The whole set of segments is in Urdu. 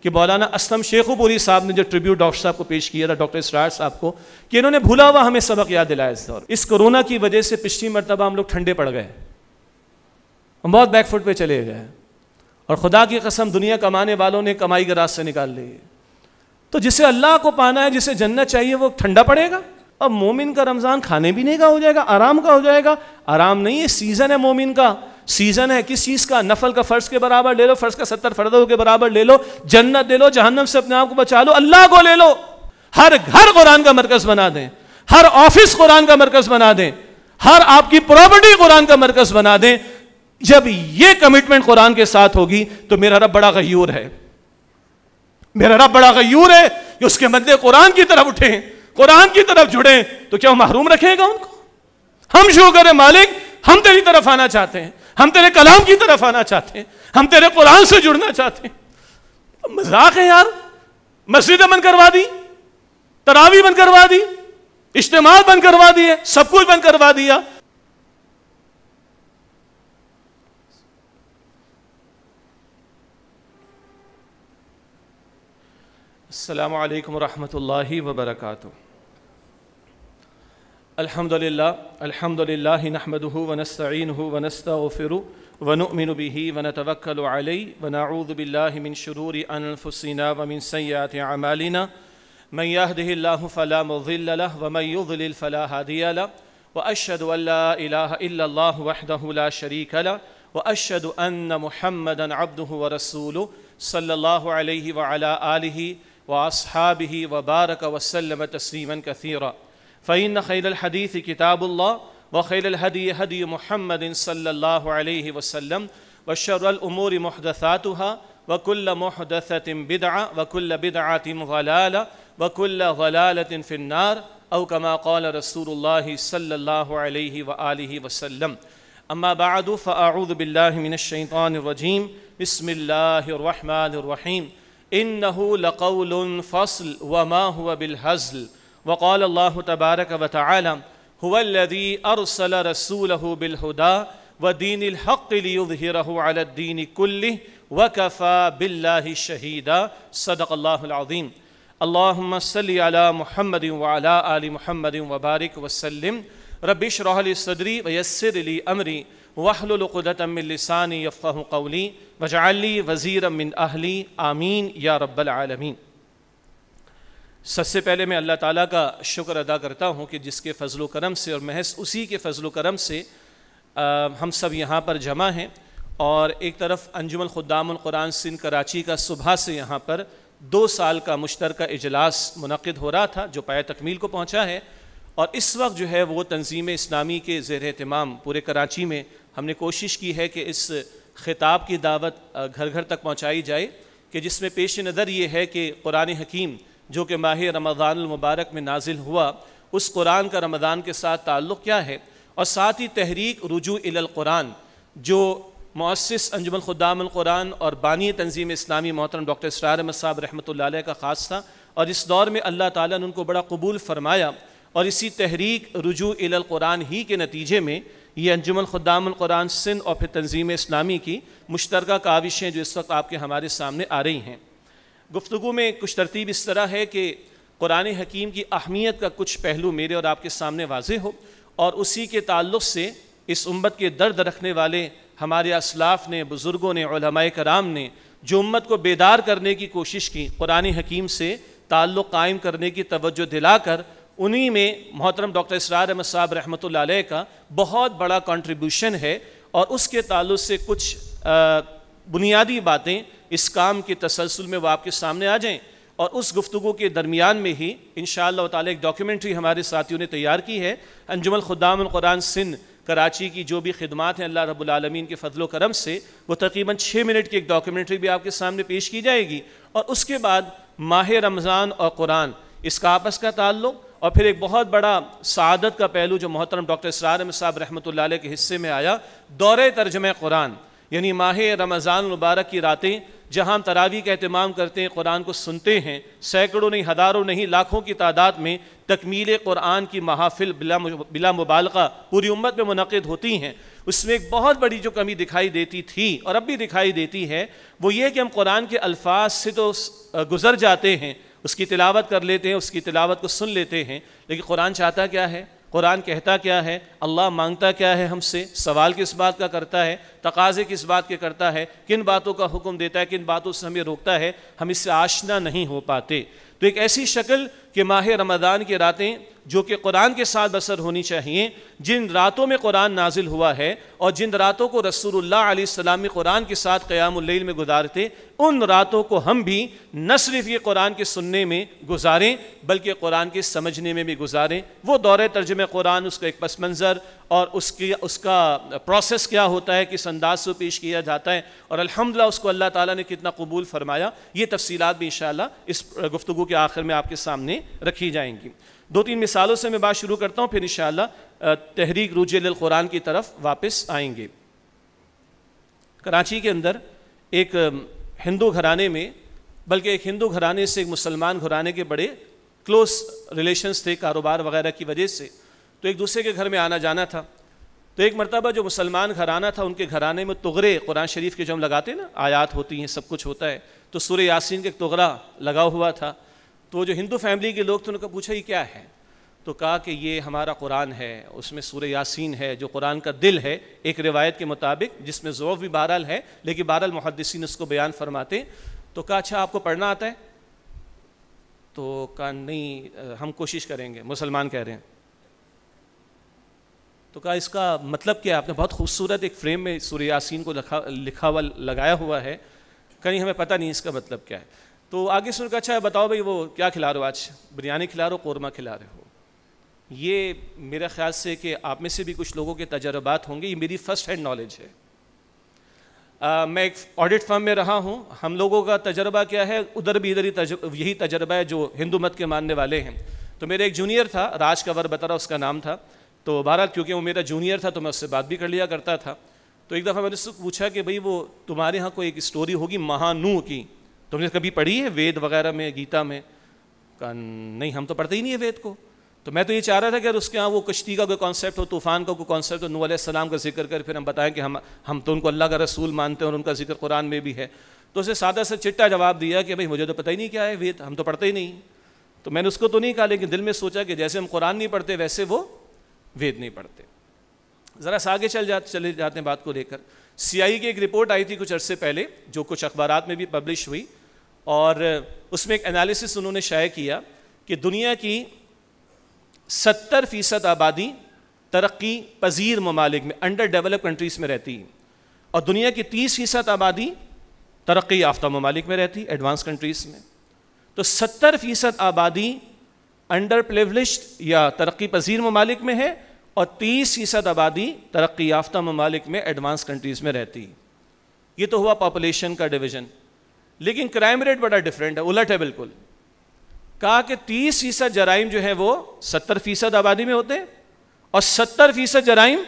کہ مولانا اسلم شیخو پوری صاحب نے جو ٹریبیوٹ ڈاکٹر صاحب کو پیش کیا تھا، ڈاکٹر اسرار صاحب کو، کہ انہوں نے بھولا ہوا ہمیں سبق یاد دلایا اس دور۔ اس کرونا کی وجہ سے پچھلی مرتبہ ہم لوگ ٹھنڈے پڑ گئے، ہم بہت بیک فٹ پہ چلے گئے، اور خدا کی قسم دنیا کمانے والوں نے کمائی کے راستے نکال لی۔ تو جسے اللہ کو پانا ہے، جسے جنت چاہیے، وہ ٹھنڈا پڑے گا۔ اب مومن کا رمضان کھانے پینے کا ہو جائے گا، آرام کا ہو جائے گا؟ آرام نہیں ہے، سیزن ہے مومن کا۔ سیزن ہے کس چیز کا؟ نفل کا فرض کے برابر لے لو، فرض کا 70 فرضوں کے برابر لے لو، جنت لے لو، جہنم سے اپنے آپ کو بچا لو، اللہ کو لے لو۔ ہر گھر قرآن کا مرکز بنا دیں، ہر آفس قرآن کا مرکز بنا دیں، ہر آپ کی پراپرٹی قرآن کا مرکز بنا دیں۔ جب یہ کمٹمنٹ قرآن کے ساتھ ہوگی تو میرا رب بڑا غیور ہے، میرا رب بڑا غیور ہے کہ اس کے بندے قرآن کی طرف اٹھیں، قرآن کی طرف جڑیں، تو کیا وہ محروم رکھے گا ان کو؟ ہم شروع کریں، مالک ہم تیری طرف آنا چاہتے ہیں، ہم تیرے کلام کی طرف آنا چاہتے ہیں، ہم تیرے قرآن سے جڑنا چاہتے ہیں۔ مذاق ہے یار، مسجدیں بند کروا دی، تراویح بند کروا دی، اجتماع بند کروا دیے، سب کچھ بند کروا دیا۔ السلام علیکم ورحمۃ اللہ وبرکاتہ۔ الحمدللہ نحمده ونستعینه ونستغفره ونؤمن به ونتوکل علیہ ونعوذ باللہ من شرور انفسنا ومن سیئات اعمالنا من يهده الله فلا مضل له ومن يضلل فلا هادي له واشهد ان لا اله الا الله وحده لا شريك له واشهد ان محمدا عبده ورسوله صلی اللہ علیہ وعلى آلہ وأصحابه وبارك وسلم تسليما كثيرا فإن خير الحديث كتاب الله وخير الهدي هدي محمد صلى الله عليه وسلم وشر الأمور محدثاتها وكل محدثة بدعة وكل بدعة ضلالة وكل ضلالة في النار أو كما قال رسول الله صلى الله عليه وآله وسلم أما بعد فأعوذ بالله من الشيطان الرجيم بسم الله الرحمن الرحيم إنه لقول فصل وما هو بالهزل وقال الله تبارك وتعالى هو الذي أرسل رسوله بالهدى ودين الحق ليظهره على الدين كله وكفى بالله شهيدا صدق الله العظيم اللهم صل على محمد وعلى آل محمد وبارك وسلم رب اشرح لي صدري ويسر لي أمري واحلل عقدة من لساني يفقهوا قولي واجعل لي وزيرا من أهلي آمين یا رب العالمین۔ سب سے پہلے میں اللہ تعالیٰ کا شکر ادا کرتا ہوں کہ جس کے فضل و کرم سے اور محض اسی کے فضل و کرم سے ہم سب یہاں پر جمع ہیں، اور ایک طرف انجمن خدام القرآن سندھ کراچی کا صبح سے یہاں پر 2 سال کا مشترکہ اجلاس منعقد ہو رہا تھا جو پایہ تکمیل کو پہنچا ہے، اور اس وقت جو ہے وہ تنظیم اسلامی کے زیر اہتمام پورے کراچی میں ہم نے کوشش کی ہے کہ اس خطاب کی دعوت گھر گھر تک پہنچائی جائے، کہ جس میں پیش نظر یہ ہے کہ قرآن حکیم جو کہ ماہ رمضان المبارک میں نازل ہوا، اس قرآن کا رمضان کے ساتھ تعلق کیا ہے، اور ساتھ ہی تحریک رجوع الی القرآن جو مؤسس انجمن خدام القرآن اور بانی تنظیم اسلامی محترم ڈاکٹر اسرار احمد صاحب رحمۃ اللہ علیہ کا خاص تھا، اور اس دور میں اللہ تعالیٰ نے ان کو بڑا قبول فرمایا، اور اسی تحریک رجوع الی القرآن ہی کے نتیجے میں یہ انجمن خدام القرآن سندھ اور پھر تنظیم اسلامی کی مشترکہ کاوشیں جو اس وقت آپ کے ہمارے سامنے آ رہی ہیں۔ گفتگو میں کچھ ترتیب اس طرح ہے کہ قرآن حکیم کی اہمیت کا کچھ پہلو میرے اور آپ کے سامنے واضح ہو، اور اسی کے تعلق سے اس امت کے درد رکھنے والے ہمارے اسلاف نے، بزرگوں نے، علماء کرام نے جو امت کو بیدار کرنے کی کوشش کی، قرآن حکیم سے تعلق قائم کرنے کی توجہ دلا کر، انہی میں محترم ڈاکٹر اسرار احمد صاحب رحمۃ اللہ علیہ کا بہت بڑا کنٹریبیوشن ہے، اور اس کے تعلق سے کچھ بنیادی باتیں اس کام کے تسلسل میں وہ آپ کے سامنے آ جائیں، اور اس گفتگو کے درمیان میں ہی انشاءاللہ تعالی ایک ڈاکیومنٹری ہمارے ساتھیوں نے تیار کی ہے، انجمن خدام القرآن سندھ کراچی کی جو بھی خدمات ہیں اللہ رب العالمین کے فضل و کرم سے، وہ تقریباً 6 منٹ کی ایک ڈاکیومنٹری بھی آپ کے سامنے پیش کی جائے گی، اور اس کے بعد ماہ رمضان اور قرآن اس کا آپس کا تعلق، اور پھر ایک بہت بڑا سعادت کا پہلو جو محترم ڈاکٹر اسرار احمد صاحب رحمۃ اللہ علیہ کے حصے میں آیا، دورہ ترجمہ قرآن، یعنی ماہ رمضان المبارک کی راتیں جہاں ہم تراویح کا اہتمام کرتے ہیں، قرآن کو سنتے ہیں، سینکڑوں نہیں، ہزاروں نہیں، لاکھوں کی تعداد میں تکمیل قرآن کی محافل بلا مبالغہ پوری امت میں منعقد ہوتی ہیں، اس میں ایک بہت بڑی جو کمی دکھائی دیتی تھی اور اب بھی دکھائی دیتی ہے وہ یہ کہ ہم قرآن کے الفاظ سے تو گزر جاتے ہیں، اس کی تلاوت کر لیتے ہیں، اس کی تلاوت کو سن لیتے ہیں، لیکن قرآن چاہتا کیا ہے، قرآن کہتا کیا ہے، اللہ مانگتا کیا ہے ہم سے، سوال کس بات کا کرتا ہے، تقاضے کس بات کے کرتا ہے، کن باتوں کا حکم دیتا ہے، کن باتوں سے ہمیں روکتا ہے، ہم اس سے آشنا نہیں ہو پاتے۔ تو ایک ایسی شکل کہ ماہ رمضان کی راتیں جو کہ قرآن کے ساتھ بسر ہونی چاہیے، جن راتوں میں قرآن نازل ہوا ہے اور جن راتوں کو رسول اللہ علیہ السلام قرآن کے ساتھ قیام اللیل میں گزارتے، ان راتوں کو ہم بھی نہ صرف یہ قرآن کے سننے میں گزاریں بلکہ قرآن کے سمجھنے میں بھی گزاریں۔ وہ دورہ ترجمہ قرآن، اس کا ایک پس منظر اور اس کا پروسیس کیا ہوتا ہے، کس انداز سے پیش کیا جاتا ہے، اور الحمدللہ اس کو اللہ تعالیٰ نے کتنا قبول فرمایا، یہ تفصیلات بھی انشاءاللہ اس گفتگو کے آخر میں آپ کے سامنے رکھی جائیں گی۔ دو تین مثالوں سے میں بات شروع کرتا ہوں، پھر انشاءاللہ تحریک رجوع للقرآن کی طرف واپس آئیں گے۔ کراچی کے اندر ایک ہندو گھرانے میں، بلکہ ایک ہندو گھرانے سے ایک مسلمان گھرانے کے بڑے کلوز ریلیشنز تھے کاروبار وغیرہ کی وجہ سے، تو ایک دوسرے کے گھر میں آنا جانا تھا۔ تو ایک مرتبہ جو مسلمان گھرانہ تھا، ان کے گھرانے میں تغرے قرآن شریف کے جو ہم لگاتے ہیں نا، آیات ہوتی ہیں، سب کچھ ہوتا ہے، تو سورہ یاسین کا ایک تغرا لگا ہوا تھا۔ تو جو ہندو فیملی کے لوگ تھے انہوں نے پوچھا یہ کیا ہے؟ تو کہا کہ یہ ہمارا قرآن ہے، اس میں سورہ یاسین ہے جو قرآن کا دل ہے، ایک روایت کے مطابق، جس میں ضعف بھی بہرحال ہے لیکن بہرحال محدثین اس کو بیان فرماتے۔ تو کہا اچھا آپ کو پڑھنا آتا ہے؟ تو کہا نہیں ہم کوشش کریں گے، مسلمان کہہ رہے ہیں۔ تو کہا اس کا مطلب کیا ہے؟ آپ نے بہت خوبصورت ایک فریم میں سورہ یاسین کو لکھا ہوا لگایا ہوا ہے، کہیں ہمیں پتہ نہیں اس کا مطلب کیا ہے۔ تو آگے سن کر اچھا بتاؤ بھائی وہ کیا کھلا رہے ہو آج؟ بریانی کھلا رہے ہو، قورمہ کھلا رہے ہو؟ یہ میرے خیال سے کہ آپ میں سے بھی کچھ لوگوں کے تجربات ہوں گے، یہ میری فرسٹ ہینڈ نالج ہے۔ میں ایک آڈٹ فرم میں رہا ہوں، ہم لوگوں کا تجربہ کیا ہے، ادھر بھی یہی تجربہ ہے جو ہندو مت کے ماننے والے ہیں۔ تو میرے ایک جونیئر تھا، راج کنور بترا اس کا نام تھا، تو بہرحال کیونکہ وہ میرا جونیئر تھا تو میں اس سے بات بھی کر لیا کرتا تھا۔ تو ایک دفعہ میں نے اس سے پوچھا کہ بھئی وہ تمہارے ہاں کوئی ایک اسٹوری ہوگی مہانو کی، تم نے کبھی پڑھی ہے وید وغیرہ میں، گیتا میں؟ کہا نہیں ہم تو پڑھتے ہی نہیں ہے وید کو۔ تو میں تو یہ چاہ رہا تھا کہ اگر اس کے ہاں وہ کشتی کا کوئی کانسیپٹ ہو، طوفان کا کوئی کانسیپٹ ہو، نوح علیہ السلام کا ذکر کر پھر ہم بتائیں کہ ہم تو ان کو اللہ کا رسول مانتے ہیں اور ان کا ذکر قرآن میں بھی ہے۔ تو اسے سادہ سا چٹا جواب دیا کہ بھئی مجھے تو پتہ ہی نہیں کیا ہے وید، ہم تو پڑھتے ہی نہیں۔ تو میں نے اس کو تو نہیں کہا لیکن دل میں سوچا کہ جیسے ہم قرآن نہیں پڑھتے ویسے وہ وید نہیں پڑھتے۔ ذرا سا آگے چلے جاتے ہیں بات کو لے کر۔ CIA کی ایک رپورٹ آئی تھی کچھ عرصے پہلے جو کچھ اخبارات میں بھی پبلش ہوئی، اور اس میں ایک انالیسس انہوں نے شائع کیا کہ دنیا کی 70% آبادی ترقی پذیر ممالک میں، انڈر ڈیولپ کنٹریز میں رہتی ہے، اور دنیا کی 30% آبادی ترقی یافتہ ممالک میں رہتی، ایڈوانس کنٹریز میں۔ تو 70% آبادی انڈر پریویلیجڈ یا ترقی پذیر ممالک میں ہے، اور 30% آبادی ترقی یافتہ ممالک میں ایڈوانس کنٹریز میں رہتی۔ یہ تو ہوا پاپولیشن کا ڈویژن، لیکن کرائم ریٹ بڑا ڈیفرنٹ ہے، الٹ ہے بالکل۔ کہا کہ 30% جرائم جو ہے وہ 70% آبادی میں ہوتے ہیں، اور 70% جرائم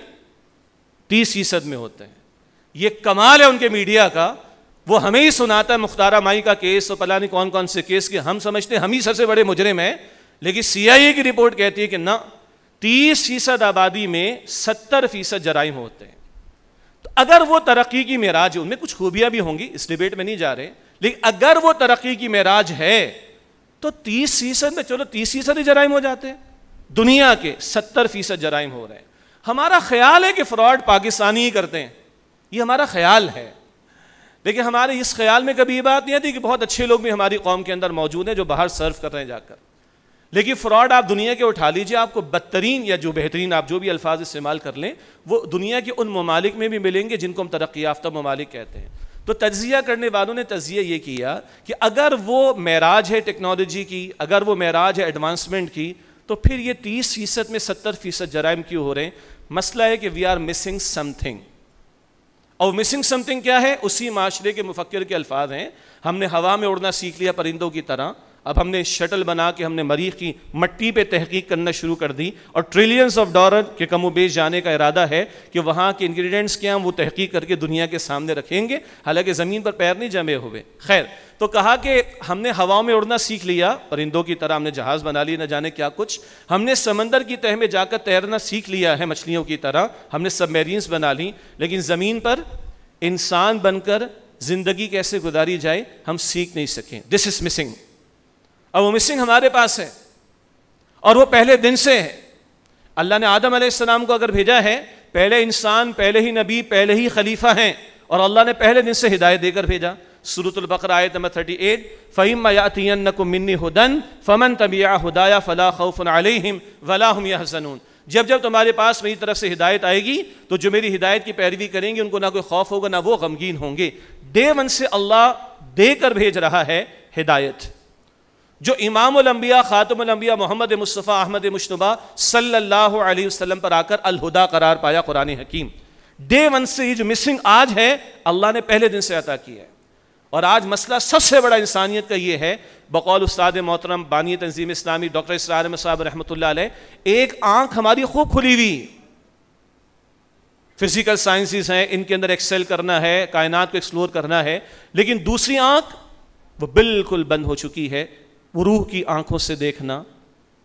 30% میں ہوتے ہیں۔ یہ کمال ہے ان کے میڈیا کا، وہ ہمیں ہی سناتا ہے مختارہ مائی کا کیس اور پتہ نہیں کون کون سے کیس کے، ہم سمجھتے ہیں ہم ہی سب سے بڑے مجرم ہیں، لیکن CIA کی رپورٹ کہتی ہے کہ نہ، 30% آبادی میں 70% جرائم ہوتے ہیں۔ تو اگر وہ ترقی کی معراج، ان میں کچھ خوبیاں بھی ہوں گی، اس ڈیبیٹ میں نہیں جا رہے، لیکن اگر وہ ترقی کی معراج ہے تو 30% میں چلو 30% ہی جرائم ہو جاتے ہیں، دنیا کے 70% جرائم ہو رہے ہیں۔ ہمارا خیال ہے کہ فراڈ پاکستانی ہی کرتے ہیں، یہ ہمارا خیال ہے، لیکن ہمارے اس خیال میں کبھی یہ بات نہیں آتی کہ بہت اچھے لوگ بھی ہماری قوم کے اندر موجود ہیں جو باہر سرو کر رہے ہیں جا کر۔ لیکن فراڈ آپ دنیا کے اٹھا لیجئے، آپ کو بدترین یا جو بہترین آپ جو بھی الفاظ استعمال کر لیں وہ دنیا کے ان ممالک میں بھی ملیں گے جن کو ہم ترقی یافتہ ممالک کہتے ہیں۔ تو تجزیہ کرنے والوں نے تجزیہ یہ کیا کہ اگر وہ معراج ہے ٹیکنالوجی کی، اگر وہ معراج ہے ایڈوانسمنٹ کی، تو پھر یہ 30% میں 70% جرائم کیوں ہو رہے ہیں؟ مسئلہ ہے کہ we are missing something, اور مسنگ سم تھنگ کیا ہے؟ اسی معاشرے کے مفکر کے الفاظ ہیں، ہم نے ہوا میں اڑنا سیکھ لیا پرندوں کی طرح، اب ہم نے شٹل بنا کے ہم نے مریخ کی مٹی پہ تحقیق کرنا شروع کر دی اور ٹریلینز آف ڈالر کے کم و بیش جانے کا ارادہ ہے کہ وہاں کے انگریڈینٹس کیا ہیں وہ تحقیق کر کے دنیا کے سامنے رکھیں گے، حالانکہ زمین پر پیر نہیں جمے ہوئے. خیر، تو کہا کہ ہم نے ہواؤں میں اڑنا سیکھ لیا، پرندوں کی طرح ہم نے جہاز بنا لی، نہ جانے کیا کچھ. ہم نے سمندر کی تہ میں جا کر تیرنا سیکھ لیا ہے مچھلیوں کی طرح، ہم نے سب میرینز بنا لی، لیکن زمین پر انسان بن کر زندگی کیسے گزاری جائے ہم سیکھ نہیں سکیں. دس از مسنگ. اور وہ مسنگ ہمارے پاس ہے اور وہ پہلے دن سے ہے. اللہ نے آدم علیہ السلام کو اگر بھیجا ہے، پہلے انسان، پہلے ہی نبی، پہلے ہی خلیفہ ہیں، اور اللہ نے پہلے دن سے ہدایت دے کر بھیجا. سورۃ البقرہ آیت نمبر 38، فَإِمَّا يَأْتِيَنَّكُم مِّنِّي هُدًى فَمَن تَبِعَ هُدَايَ فَلَا خَوْفٌ عَلَيْهِمْ وَلَا هُمْ يَحْزَنُونَ. جب تمہارے پاس میری طرف سے ہدایت آئے گی تو جو میری ہدایت کی پیروی کریں گے ان کو نہ کوئی خوف ہوگا نہ وہ غمگین ہوں گے. ڈے ون سے اللہ دے کر بھیج رہا ہے ہدایت. جو امام الانبیاء خاتم الانبیاء محمد مصطفیٰ احمد مجتبیٰ صلی اللہ علیہ وسلم پر آ کر الہدا قرار پایا قرآن حکیم. ڈے ون سے یہ جو مسنگ آج ہے اللہ نے پہلے دن سے عطا کی ہے. اور آج مسئلہ سب سے بڑا انسانیت کا یہ ہے، بقول استاد محترم بانی تنظیم اسلامی ڈاکٹر اسرار احمد صاحب رحمۃ اللہ علیہ، ایک آنکھ ہماری خوب کھلی ہوئی، فزیکل سائنسز ہیں، ان کے اندر ایکسل کرنا ہے، کائنات کو ایکسپلور کرنا ہے، لیکن دوسری آنکھ وہ بالکل بند ہو چکی ہے. وہ روح کی آنکھوں سے دیکھنا،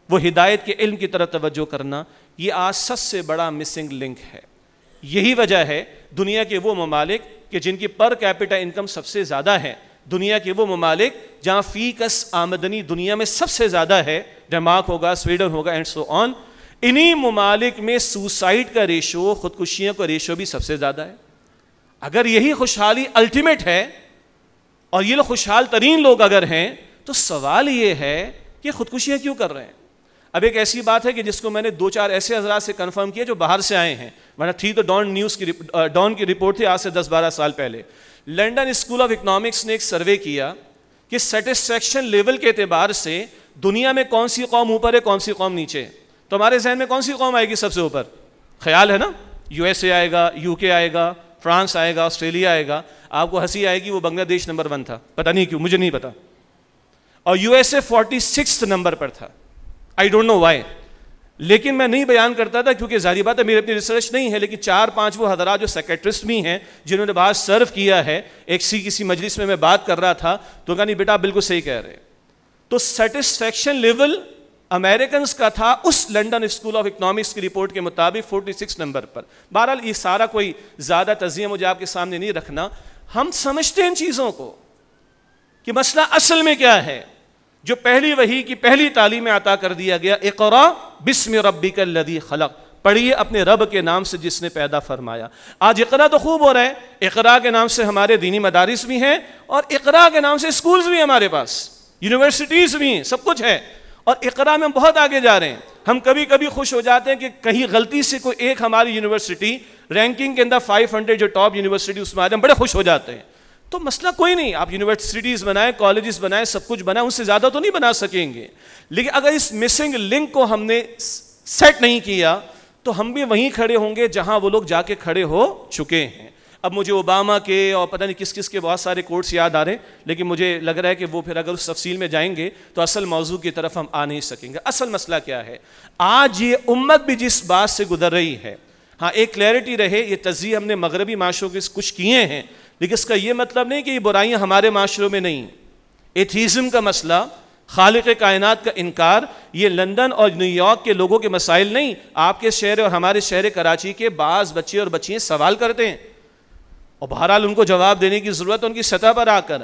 وہ ہدایت کے علم کی طرف توجہ کرنا، یہ آج سب سے بڑا مسنگ لنک ہے. یہی وجہ ہے دنیا کے وہ ممالک کہ جن کی پر کیپٹا انکم سب سے زیادہ ہے، دنیا کے وہ ممالک جہاں فی کس آمدنی دنیا میں سب سے زیادہ ہے، ڈنمارک ہوگا، سویڈن ہوگا اینڈ سو آن، انہی ممالک میں سوسائڈ کا ریشو، خودکشیوں کا ریشو بھی سب سے زیادہ ہے. اگر یہی خوشحالی الٹیمیٹ ہے اور یہ لوگ خوشحال ترین لوگ اگر ہیں تو سوال یہ ہے کہ خودکشیاں کیوں کر رہے ہیں. اب ایک ایسی بات ہے کہ جس کو میں نے 2-4 ایسے حضرات سے کنفرم کیا جو باہر سے آئے ہیں، ورنہ تھی تو ڈان کی رپورٹ تھی آج سے 10-12 سال پہلے. لنڈن اسکول آف اکنامکس نے ایک سروے کیا کہ سیٹسفیکشن لیول کے اعتبار سے دنیا میں کون سی قوم اوپر ہے، کون سی قوم نیچے ہے. تو ہمارے ذہن میں کون سی قوم آئے گی سب سے اوپر؟ خیال ہے نا، USA آئے گا، UK آئے گا، فرانس آئے گا، آسٹریلیا آئے گا. آپ کو ہنسی آئے گی، وہ بنگلہ دیش نمبر 1 تھا، پتہ نہیں کیوں، مجھے نہیں پتا. اور USA 46 نمبر پر تھا. I don't know why. لیکن میں نہیں بیان کرتا تھا کیونکہ ظاہری بات ہے میری اپنی ریسرچ نہیں ہے، لیکن 4-5 وہ حضرات جو سیکریٹرسٹ بھی ہیں جنہوں نے باہر سرو کیا ہے، کسی مجلس میں بات کر رہا تھا تو کہا نہیں بیٹا بالکل صحیح کہہ رہے. تو سیٹسفیکشن لیول امریکنز کا تھا اس لنڈن اسکول آف اکنامکس کی رپورٹ کے مطابق 46 نمبر پر. بہرحال یہ سارا کوئی زیادہ تجزیہ مجھے آپ کے سامنے نہیں رکھنا. ہم سمجھتے ہیں ان چیزوں کو کہ مسئلہ اصل میں کیا ہے. جو پہلی وحی کی پہلی تعلیم عطا کر دیا گیا، اقرا بسم ربک الذی خلق، پڑھیے اپنے رب کے نام سے جس نے پیدا فرمایا. آج اقرا تو خوب ہو رہا ہے، اقرا کے نام سے ہمارے دینی مدارس بھی ہیں اور اقرا کے نام سے اسکولز بھی ہیں ہمارے پاس، یونیورسٹیز بھی ہیں، سب کچھ ہے. اور اقرا میں ہم بہت آگے جا رہے ہیں. ہم کبھی کبھی خوش ہو جاتے ہیں کہ کہیں غلطی سے کوئی ایک ہماری یونیورسٹی رینکنگ کے اندر 500 جو ٹاپ یونیورسٹی اس میں آ جائیں، بڑے خوش ہو جاتے ہیں. تو مسئلہ کوئی نہیں، آپ یونیورسٹیز بنائیں، کالجز بنائیں، سب کچھ بنائیں، ان سے زیادہ تو نہیں بنا سکیں گے. لیکن اگر اس مسنگ لنک کو ہم نے سیٹ نہیں کیا تو ہم بھی وہیں کھڑے ہوں گے جہاں وہ لوگ جا کے کھڑے ہو چکے ہیں. اب مجھے اوباما کے اور پتہ نہیں کس کس کے بہت سارے کوٹس یاد آ رہے ہیں، لیکن مجھے لگ رہا ہے کہ وہ پھر اگر اس تفصیل میں جائیں گے تو اصل موضوع کی طرف ہم آ نہیں سکیں گے. اصل مسئلہ کیا ہے؟ آج یہ امت بھی جس بات سے گزر رہی ہے، ہاں ایک کلیئرٹی رہے، یہ تجزیے ہم نے مغربی معاشروں کے کچھ کیے ہیں، لیکن اس کا یہ مطلب نہیں کہ یہ برائیاں ہمارے معاشروں میں نہیں. ایتھیزم کا مسئلہ، خالق کائنات کا انکار، یہ لندن اور نیو یارک کے لوگوں کے مسائل نہیں. آپ کے شہر اور ہمارے شہر کراچی کے بعض بچے اور بچیاں سوال کرتے ہیں اور بہرحال ان کو جواب دینے کی ضرورت ہے ان کی سطح پر آ کر.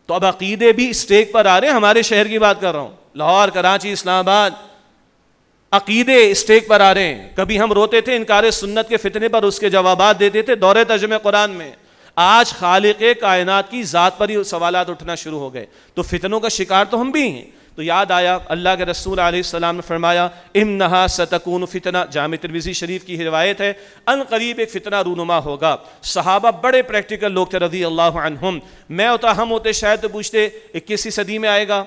تو اب عقیدے بھی اسٹیک پر آ رہے ہیں. ہمارے شہر کی بات کر رہا ہوں، لاہور، کراچی، اسلام آباد، عقیدے اسٹیک پر آ رہے ہیں. کبھی ہم روتے تھے انکار سنت کے فتنے پر، اس کے جوابات دیتے تھے دورے ترجمہ قرآن میں. آج خالق کائنات کی ذات پر ہی سوالات اٹھنا شروع ہو گئے. تو فتنوں کا شکار تو ہم بھی ہیں. تو یاد آیا اللہ کے رسول علیہ السلام نے فرمایا انہا ستکون فتنہ، جامع ترمذی شریف کی روایت ہے، ان قریب ایک فتنہ رونما ہوگا. صحابہ بڑے پریکٹیکل لوگ تھے رضی اللہ عنہم. میں ہوتا، ہم ہوتے شاید تو پوچھتے 21ویں صدی میں آئے گا،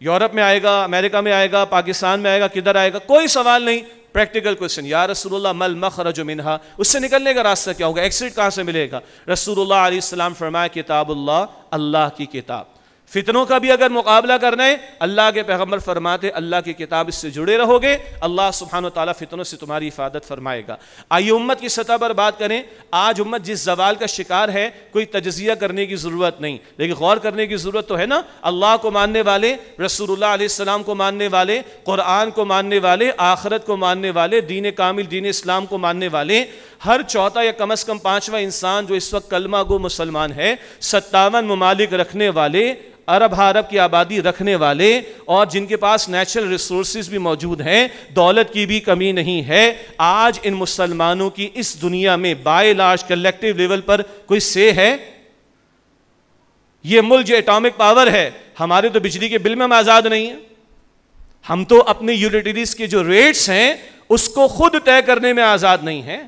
یورپ میں آئے گا، امریکہ میں آئے گا، پاکستان میں آئے گا، کدھر آئے گا؟ کوئی سوال نہیں. پریکٹیکل کوشچن، یا رسول اللہ مل مخرج منہا، اس سے نکلنے کا راستہ کیا ہوگا؟ ایکسٹ کہاں سے ملے گا؟ رسول اللہ علیہ السلام فرمایا کتاب اللہ، اللہ کی کتاب. فتنوں کا بھی اگر مقابلہ کرنا ہے، اللہ کے پیغمبر فرماتے اللہ کی کتاب اس سے جڑے رہو گے، اللہ سبحانہ وتعالیٰ فتنوں سے تمہاری حفاظت فرمائے گا۔ آئیے امت کی سطح پر بات کریں۔ آج امت جس زوال کا شکار ہے، کوئی تجزیہ کرنے کی ضرورت نہیں، لیکن غور کرنے کی ضرورت تو ہے نا۔ اللہ کو ماننے والے، رسول اللہ علیہ السلام کو ماننے والے، قرآن کو ماننے والے، آخرت کو ماننے والے، دین کامل دین اسلام کو ماننے والے، ہر چوتھا یا کم از کم پانچواں انسان جو اس وقت کلمہ گو مسلمان ہے، 57 ممالک رکھنے والے، عرب کی آبادی رکھنے والے، اور جن کے پاس نیچرل ریسورسز بھی موجود ہیں، دولت کی بھی کمی نہیں ہے، آج ان مسلمانوں کی اس دنیا میں بائی لارج کلیکٹیو لیول پر کوئی سے ہے؟ یہ ملک جو ایٹامک پاور ہے، ہمارے تو بجلی کے بل میں ہم آزاد نہیں ہیں، ہم تو اپنے یوٹیلیٹیز کے جو ریٹس ہیں اس کو خود طے کرنے میں آزاد نہیں ہیں۔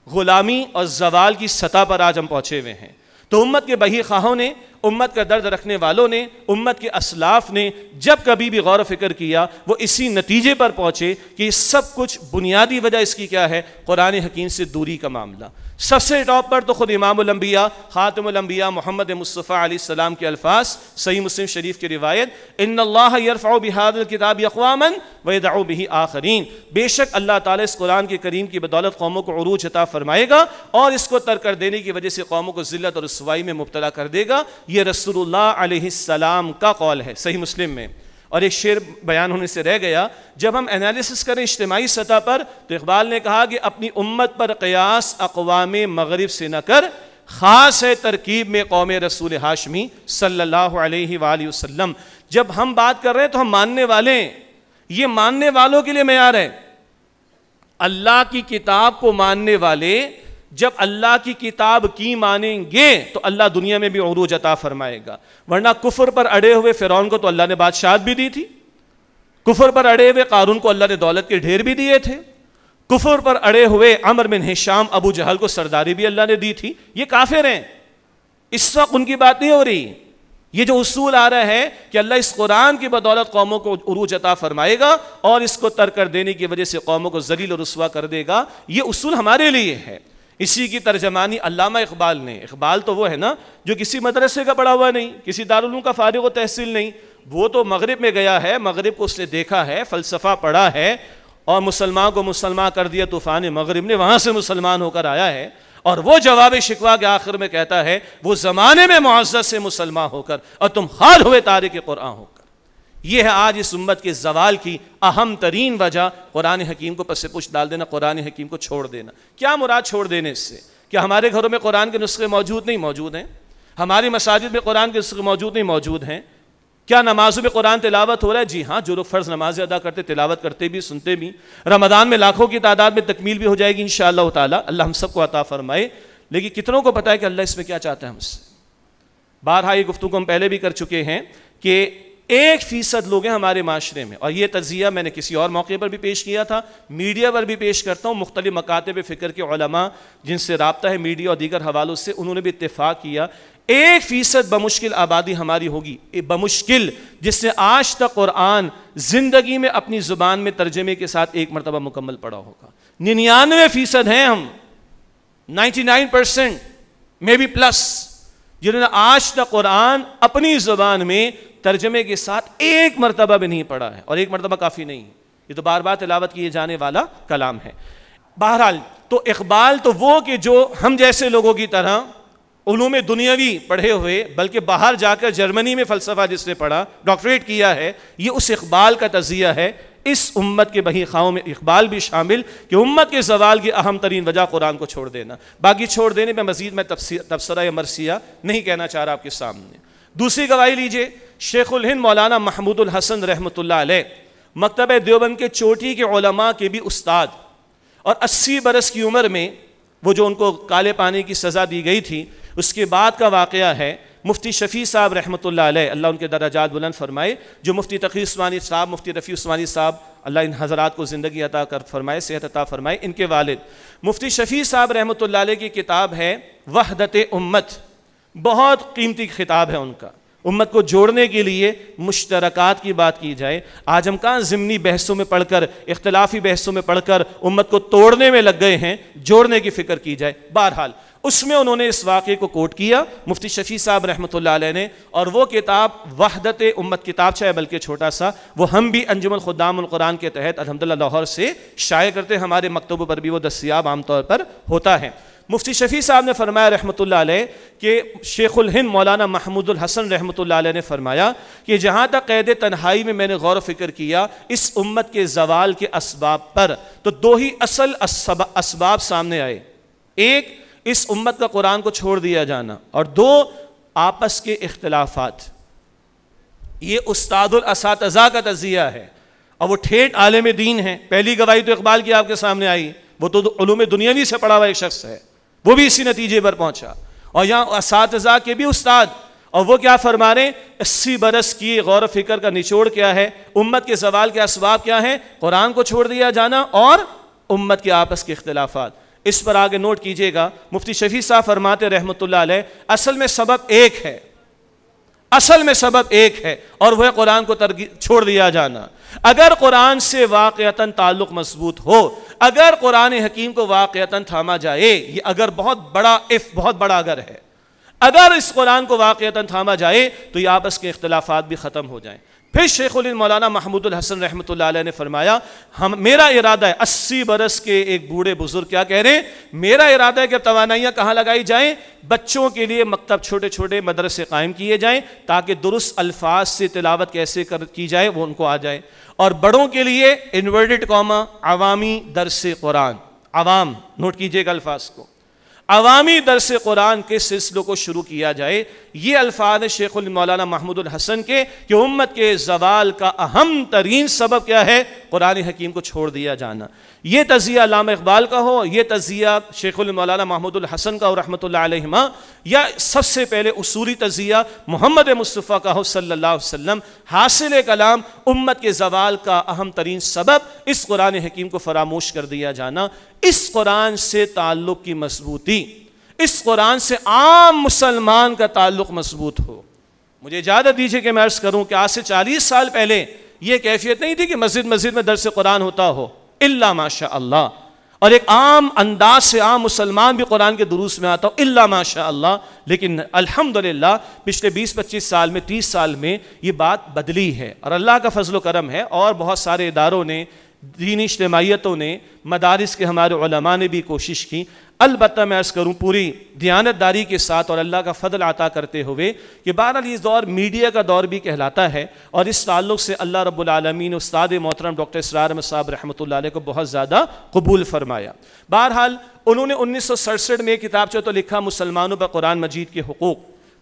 غلامی اور زوال کی سطح پر آج ہم پہنچے ہوئے ہیں۔ تو امت کے بہی خواہوں نے، امت کا درد رکھنے والوں نے، امت کے اسلاف نے جب کبھی بھی غور و فکر کیا، وہ اسی نتیجے پر پہنچے کہ سب کچھ بنیادی وجہ اس کی کیا ہے؟ قرآن حکیم سے دوری کا معاملہ۔ سب سے ٹاپ پر تو خود امام الانبیاء، خاتم الانبیاء محمد مصطفیٰ علیہ السلام کے الفاظ، صحیح مسلم شریف کی روایت، ان اللہ یرفع بہذا الکتاب اقواما ویدع بہ آخرین، بے شک اللہ تعالیٰ اس قرآن کے کریم کی بدولت قوموں کو عروج عطا فرمائے گا، اور اس کو ترک کر دینے کی وجہ سے قوموں کو ذلت اور رسوائی میں مبتلا کر دے گا۔ یہ رسول اللہ علیہ السلام کا قول ہے صحیح مسلم میں۔ اور ایک شعر بیان ہونے سے رہ گیا، جب ہم انالیسس کریں اجتماعی سطح پر تو اقبال نے کہا کہ اپنی امت پر قیاس اقوام مغرب سے نہ کر، خاص ہے ترکیب میں قوم رسول ہاشمی صلی اللہ علیہ وآلہ وسلم۔ جب ہم بات کر رہے ہیں تو ہم ماننے والے ہیں، یہ ماننے والوں کے لیے معیار ہے۔ اللہ کی کتاب کو ماننے والے جب اللہ کی کتاب کی مانیں گے تو اللہ دنیا میں بھی عروج عطا فرمائے گا، ورنہ کفر پر اڑے ہوئے فرعون کو تو اللہ نے بادشاہت بھی دی تھی، کفر پر اڑے ہوئے قارون کو اللہ نے دولت کے ڈھیر بھی دیے تھے، کفر پر اڑے ہوئے عمر بن ہشام ابو جہل کو سرداری بھی اللہ نے دی تھی۔ یہ کافر ہیں، اس وقت ان کی بات نہیں ہو رہی۔ یہ جو اصول آ رہا ہے کہ اللہ اس قرآن کی بدولت قوموں کو عروج عطا فرمائے گا اور اس کو ترک کر دینے کی وجہ سے قوموں کو ذلیل و رسوا کر دے گا، یہ اصول ہمارے لیے ہے۔ اسی کی ترجمانی علامہ اقبال نے، اقبال تو وہ ہے نا جو کسی مدرسے کا پڑھا ہوا نہیں، کسی دارالعلوم کا فارغ و تحصیل نہیں، وہ تو مغرب میں گیا ہے، مغرب کو اس نے دیکھا ہے، فلسفہ پڑھا ہے، اور مسلمان کو مسلمان کر دیا طوفان مغرب نے، وہاں سے مسلمان ہو کر آیا ہے، اور وہ جواب شکوہ کے آخر میں کہتا ہے وہ زمانے میں معزز سے مسلمان ہو کر اور تم خال ہوئے تارک قرآن ہو کر۔ یہ ہے آج اس امت کے زوال کی اہم ترین وجہ، قرآن حکیم کو پس پش ڈال دینا، قرآن حکیم کو چھوڑ دینا۔ کیا مراد چھوڑ دینے سے؟ کیا ہمارے گھروں میں قرآن کے نسخے موجود نہیں؟ موجود ہیں۔ ہماری مساجد میں قرآن کے نسخے موجود نہیں؟ موجود ہیں۔ کیا نمازوں میں قرآن تلاوت ہو رہا ہے؟ جی ہاں، جو لوگ فرض نمازیں ادا کرتے تلاوت کرتے بھی، سنتے بھی۔ رمضان میں لاکھوں کی تعداد میں تکمیل بھی ہو جائے گی انشاءاللہ تعالی، اللہ ہم سب کو عطا فرمائے۔ لیکن کتنوں کو پتہ ہے کہ اللہ اس میں کیا چاہتا ہے ہم سے؟ بارہا یہ گفتگو ہم پہلے بھی کر چکے ہیں کہ 1% لوگ ہیں ہمارے معاشرے میں، اور یہ تجزیہ میں نے کسی اور موقع پر بھی پیش کیا تھا، میڈیا پر بھی پیش کرتا ہوں، مختلف مکاتب فکر کے علماء جن سے رابطہ ہے میڈیا اور دیگر حوالوں سے، انہوں نے بھی اتفاق کیا 1% بمشکل آبادی ہماری ہوگی، بمشکل، جس نے آج تک قرآن زندگی میں اپنی زبان میں ترجمے کے ساتھ ایک مرتبہ مکمل پڑھا ہوگا۔ 99% ہیں ہم، 99% میں بھی پلس، جنہوں نے آج تک قرآن اپنی زبان میں ترجمے کے ساتھ ایک مرتبہ بھی نہیں پڑھا ہے، اور ایک مرتبہ کافی نہیں، یہ تو بار بار تلاوت کیے جانے والا کلام ہے۔ بہرحال تو اقبال تو وہ کہ جو ہم جیسے لوگوں کی طرح علوم دنیاوی پڑھے ہوئے، بلکہ باہر جا کر جرمنی میں فلسفہ جس نے پڑھا، ڈاکٹریٹ کیا ہے، یہ اس اقبال کا تجزیہ ہے۔ اس امت کے بہی خواہوں میں اقبال بھی شامل کہ امت کے زوال کی اہم ترین وجہ قرآن کو چھوڑ دینا۔ باقی چھوڑ دینے میں مزید میں تبصرہ یا مرثیہ نہیں کہنا چاہ رہا آپ کے سامنے۔ دوسری گواہی لیجئے، شیخ الہند مولانا محمود الحسن رحمۃ اللہ علیہ، مکتبہ دیوبند کے چوٹی کے علماء کے بھی استاد، اور 80 برس کی عمر میں وہ جو ان کو کالے پانی کی سزا دی گئی تھی، اس کے بعد کا واقعہ ہے۔ مفتی شفیع صاحب رحمۃ اللہ علیہ، اللہ ان کے درجات بلند فرمائے، جو مفتی تقی عثمانی صاحب، مفتی رفیع عثمانی صاحب، اللہ ان حضرات کو زندگی عطا کر فرمائے، صحت عطا فرمائے، ان کے والد مفتی شفیع صاحب رحمۃ اللہ علیہ کی کتاب ہے وحدت امت، بہت قیمتی خطاب ہے ان کا۔ امت کو جوڑنے کے لیے مشترکات کی بات کی جائے. آج ہم کہاں ضمنی بحثوں میں پڑھ کر، اختلافی بحثوں میں پڑھ کر امت کو توڑنے میں لگ گئے ہیں، جوڑنے کی فکر کی جائے. بہرحال اس میں انہوں نے اس واقعے کو کوٹ کیا مفتی شفیع صاحب رحمۃ اللہ علیہ نے، اور وہ کتاب وحدت امت کتابچہ ہے، بلکہ چھوٹا سا، وہ ہم بھی انجمن خدام القرآن کے تحت الحمدللہ لاہور سے شائع کرتے ہیں. ہمارے مکتبوں پر بھی وہ دستیاب عام طور پر ہوتا ہے. مفتی شفیع صاحب نے فرمایا رحمۃ اللہ علیہ کہ شیخ الہند مولانا محمود الحسن رحمۃ اللہ علیہ نے فرمایا کہ جہاں تک قید تنہائی میں میں نے غور و فکر کیا اس امت کے زوال کے اسباب پر، تو دو ہی اصل اسباب سامنے آئے. ایک اس امت کا قرآن کو چھوڑ دیا جانا، اور دو آپس کے اختلافات. یہ استاد الاساتذہ کا تجزیہ ہے، اور وہ ٹھیٹ عالم دین ہے. پہلی گواہی تو اقبال کی آپ کے سامنے آئی، وہ تو علوم دنیاوی سے پڑھا ہوا ایک شخص ہے، وہ بھی اسی نتیجے پر پہنچا. اور یہاں اساتذہ کے بھی استاد، اور وہ کیا فرما رہے ہیں؟ 80 برس کی غور و فکر کا نچوڑ کیا ہے؟ امت کے زوال کے اسباب کیا ہیں؟ قرآن کو چھوڑ دیا جانا اور امت کے آپس کے اختلافات. اس پر آگے نوٹ کیجئے گا، مفتی شفیع صاحب فرماتے رحمۃ اللہ علیہ اصل میں سبب ایک ہے، اصل میں سبب ایک ہے، اور وہ ہے قرآن کو چھوڑ دیا جانا. اگر قرآن سے واقعتاً تعلق مضبوط ہو، اگر قرآن حکیم کو واقعتاً تھاما جائے، یہ اگر بہت بڑا اگر ہے، اگر اس قرآن کو واقعتاً تھاما جائے تو یہ آپس کے اختلافات بھی ختم ہو جائیں. پھر شیخ الہند مولانا محمود الحسن رحمۃ اللہ علیہ نے فرمایا میرا ارادہ ہے، 80 برس کے ایک بوڑھے بزرگ کیا کہہ رہے ہیں؟ میرا ارادہ ہے کہ توانائیاں کہاں لگائی جائیں؟ بچوں کے لیے مکتب، چھوٹے چھوٹے مدرسے قائم کیے جائیں تاکہ درست الفاظ سے تلاوت کیسے کی جائے وہ ان کو آ جائے. اور بڑوں کے لیے انورٹڈ کاما عوامی درس قرآن، عوام، نوٹ کیجئے گا الفاظ کو، عوامی درس قرآن کے سلسلوں کو شروع کیا جائے. یہ الفاظ شیخ مولانا محمود الحسن کے کہ امت کے زوال کا اہم ترین سبب کیا ہے؟ قرآن حکیم کو چھوڑ دیا جانا. یہ تجزیہ علامہ اقبال کا ہو، یہ تجزیہ شیخ مولانا محمود الحسن کا ہو رحمۃ اللہ علیہما، یا سب سے پہلے اصولی تجزیہ محمد مصطفیٰ کا ہو صلی اللہ علیہ وسلم، حاصل کلام امت کے زوال کا اہم ترین سبب اس قرآن حکیم کو فراموش کر دیا جانا. اس قرآن سے تعلق کی مضبوطی، اس قرآن سے عام مسلمان کا تعلق مضبوط ہو. مجھے اجازت دیجیے کہ میں عرض کروں کہ آج سے 40 سال پہلے یہ کیفیت نہیں تھی کہ مسجد میں درس قرآن ہوتا ہو، الا ماشاء اللہ، اور ایک عام انداز سے عام مسلمان بھی قرآن کے دروس میں آتا ہو، الا ماشاء اللہ. لیکن الحمدللہ پچھلے 20-25 سال میں، 30 سال میں یہ بات بدلی ہے، اور اللہ کا فضل و کرم ہے. اور بہت سارے اداروں نے، دینی اجتماعیتوں نے، مدارس کے ہمارے علماء نے بھی کوشش کی. البتہ میں عرض کروں پوری دیانتداری کے ساتھ اور اللہ کا فضل عطا کرتے ہوئے کہ بہرحال یہ دور میڈیا کا دور بھی کہلاتا ہے، اور اس تعلق سے اللہ رب العالمین استاد محترم ڈاکٹر اسرار احمد صاحب رحمۃ اللہ علیہ کو بہت زیادہ قبول فرمایا. بہرحال انہوں نے 1967 میں کتابچہ تو لکھا مسلمانوں پر قرآن مجید کے حقوق،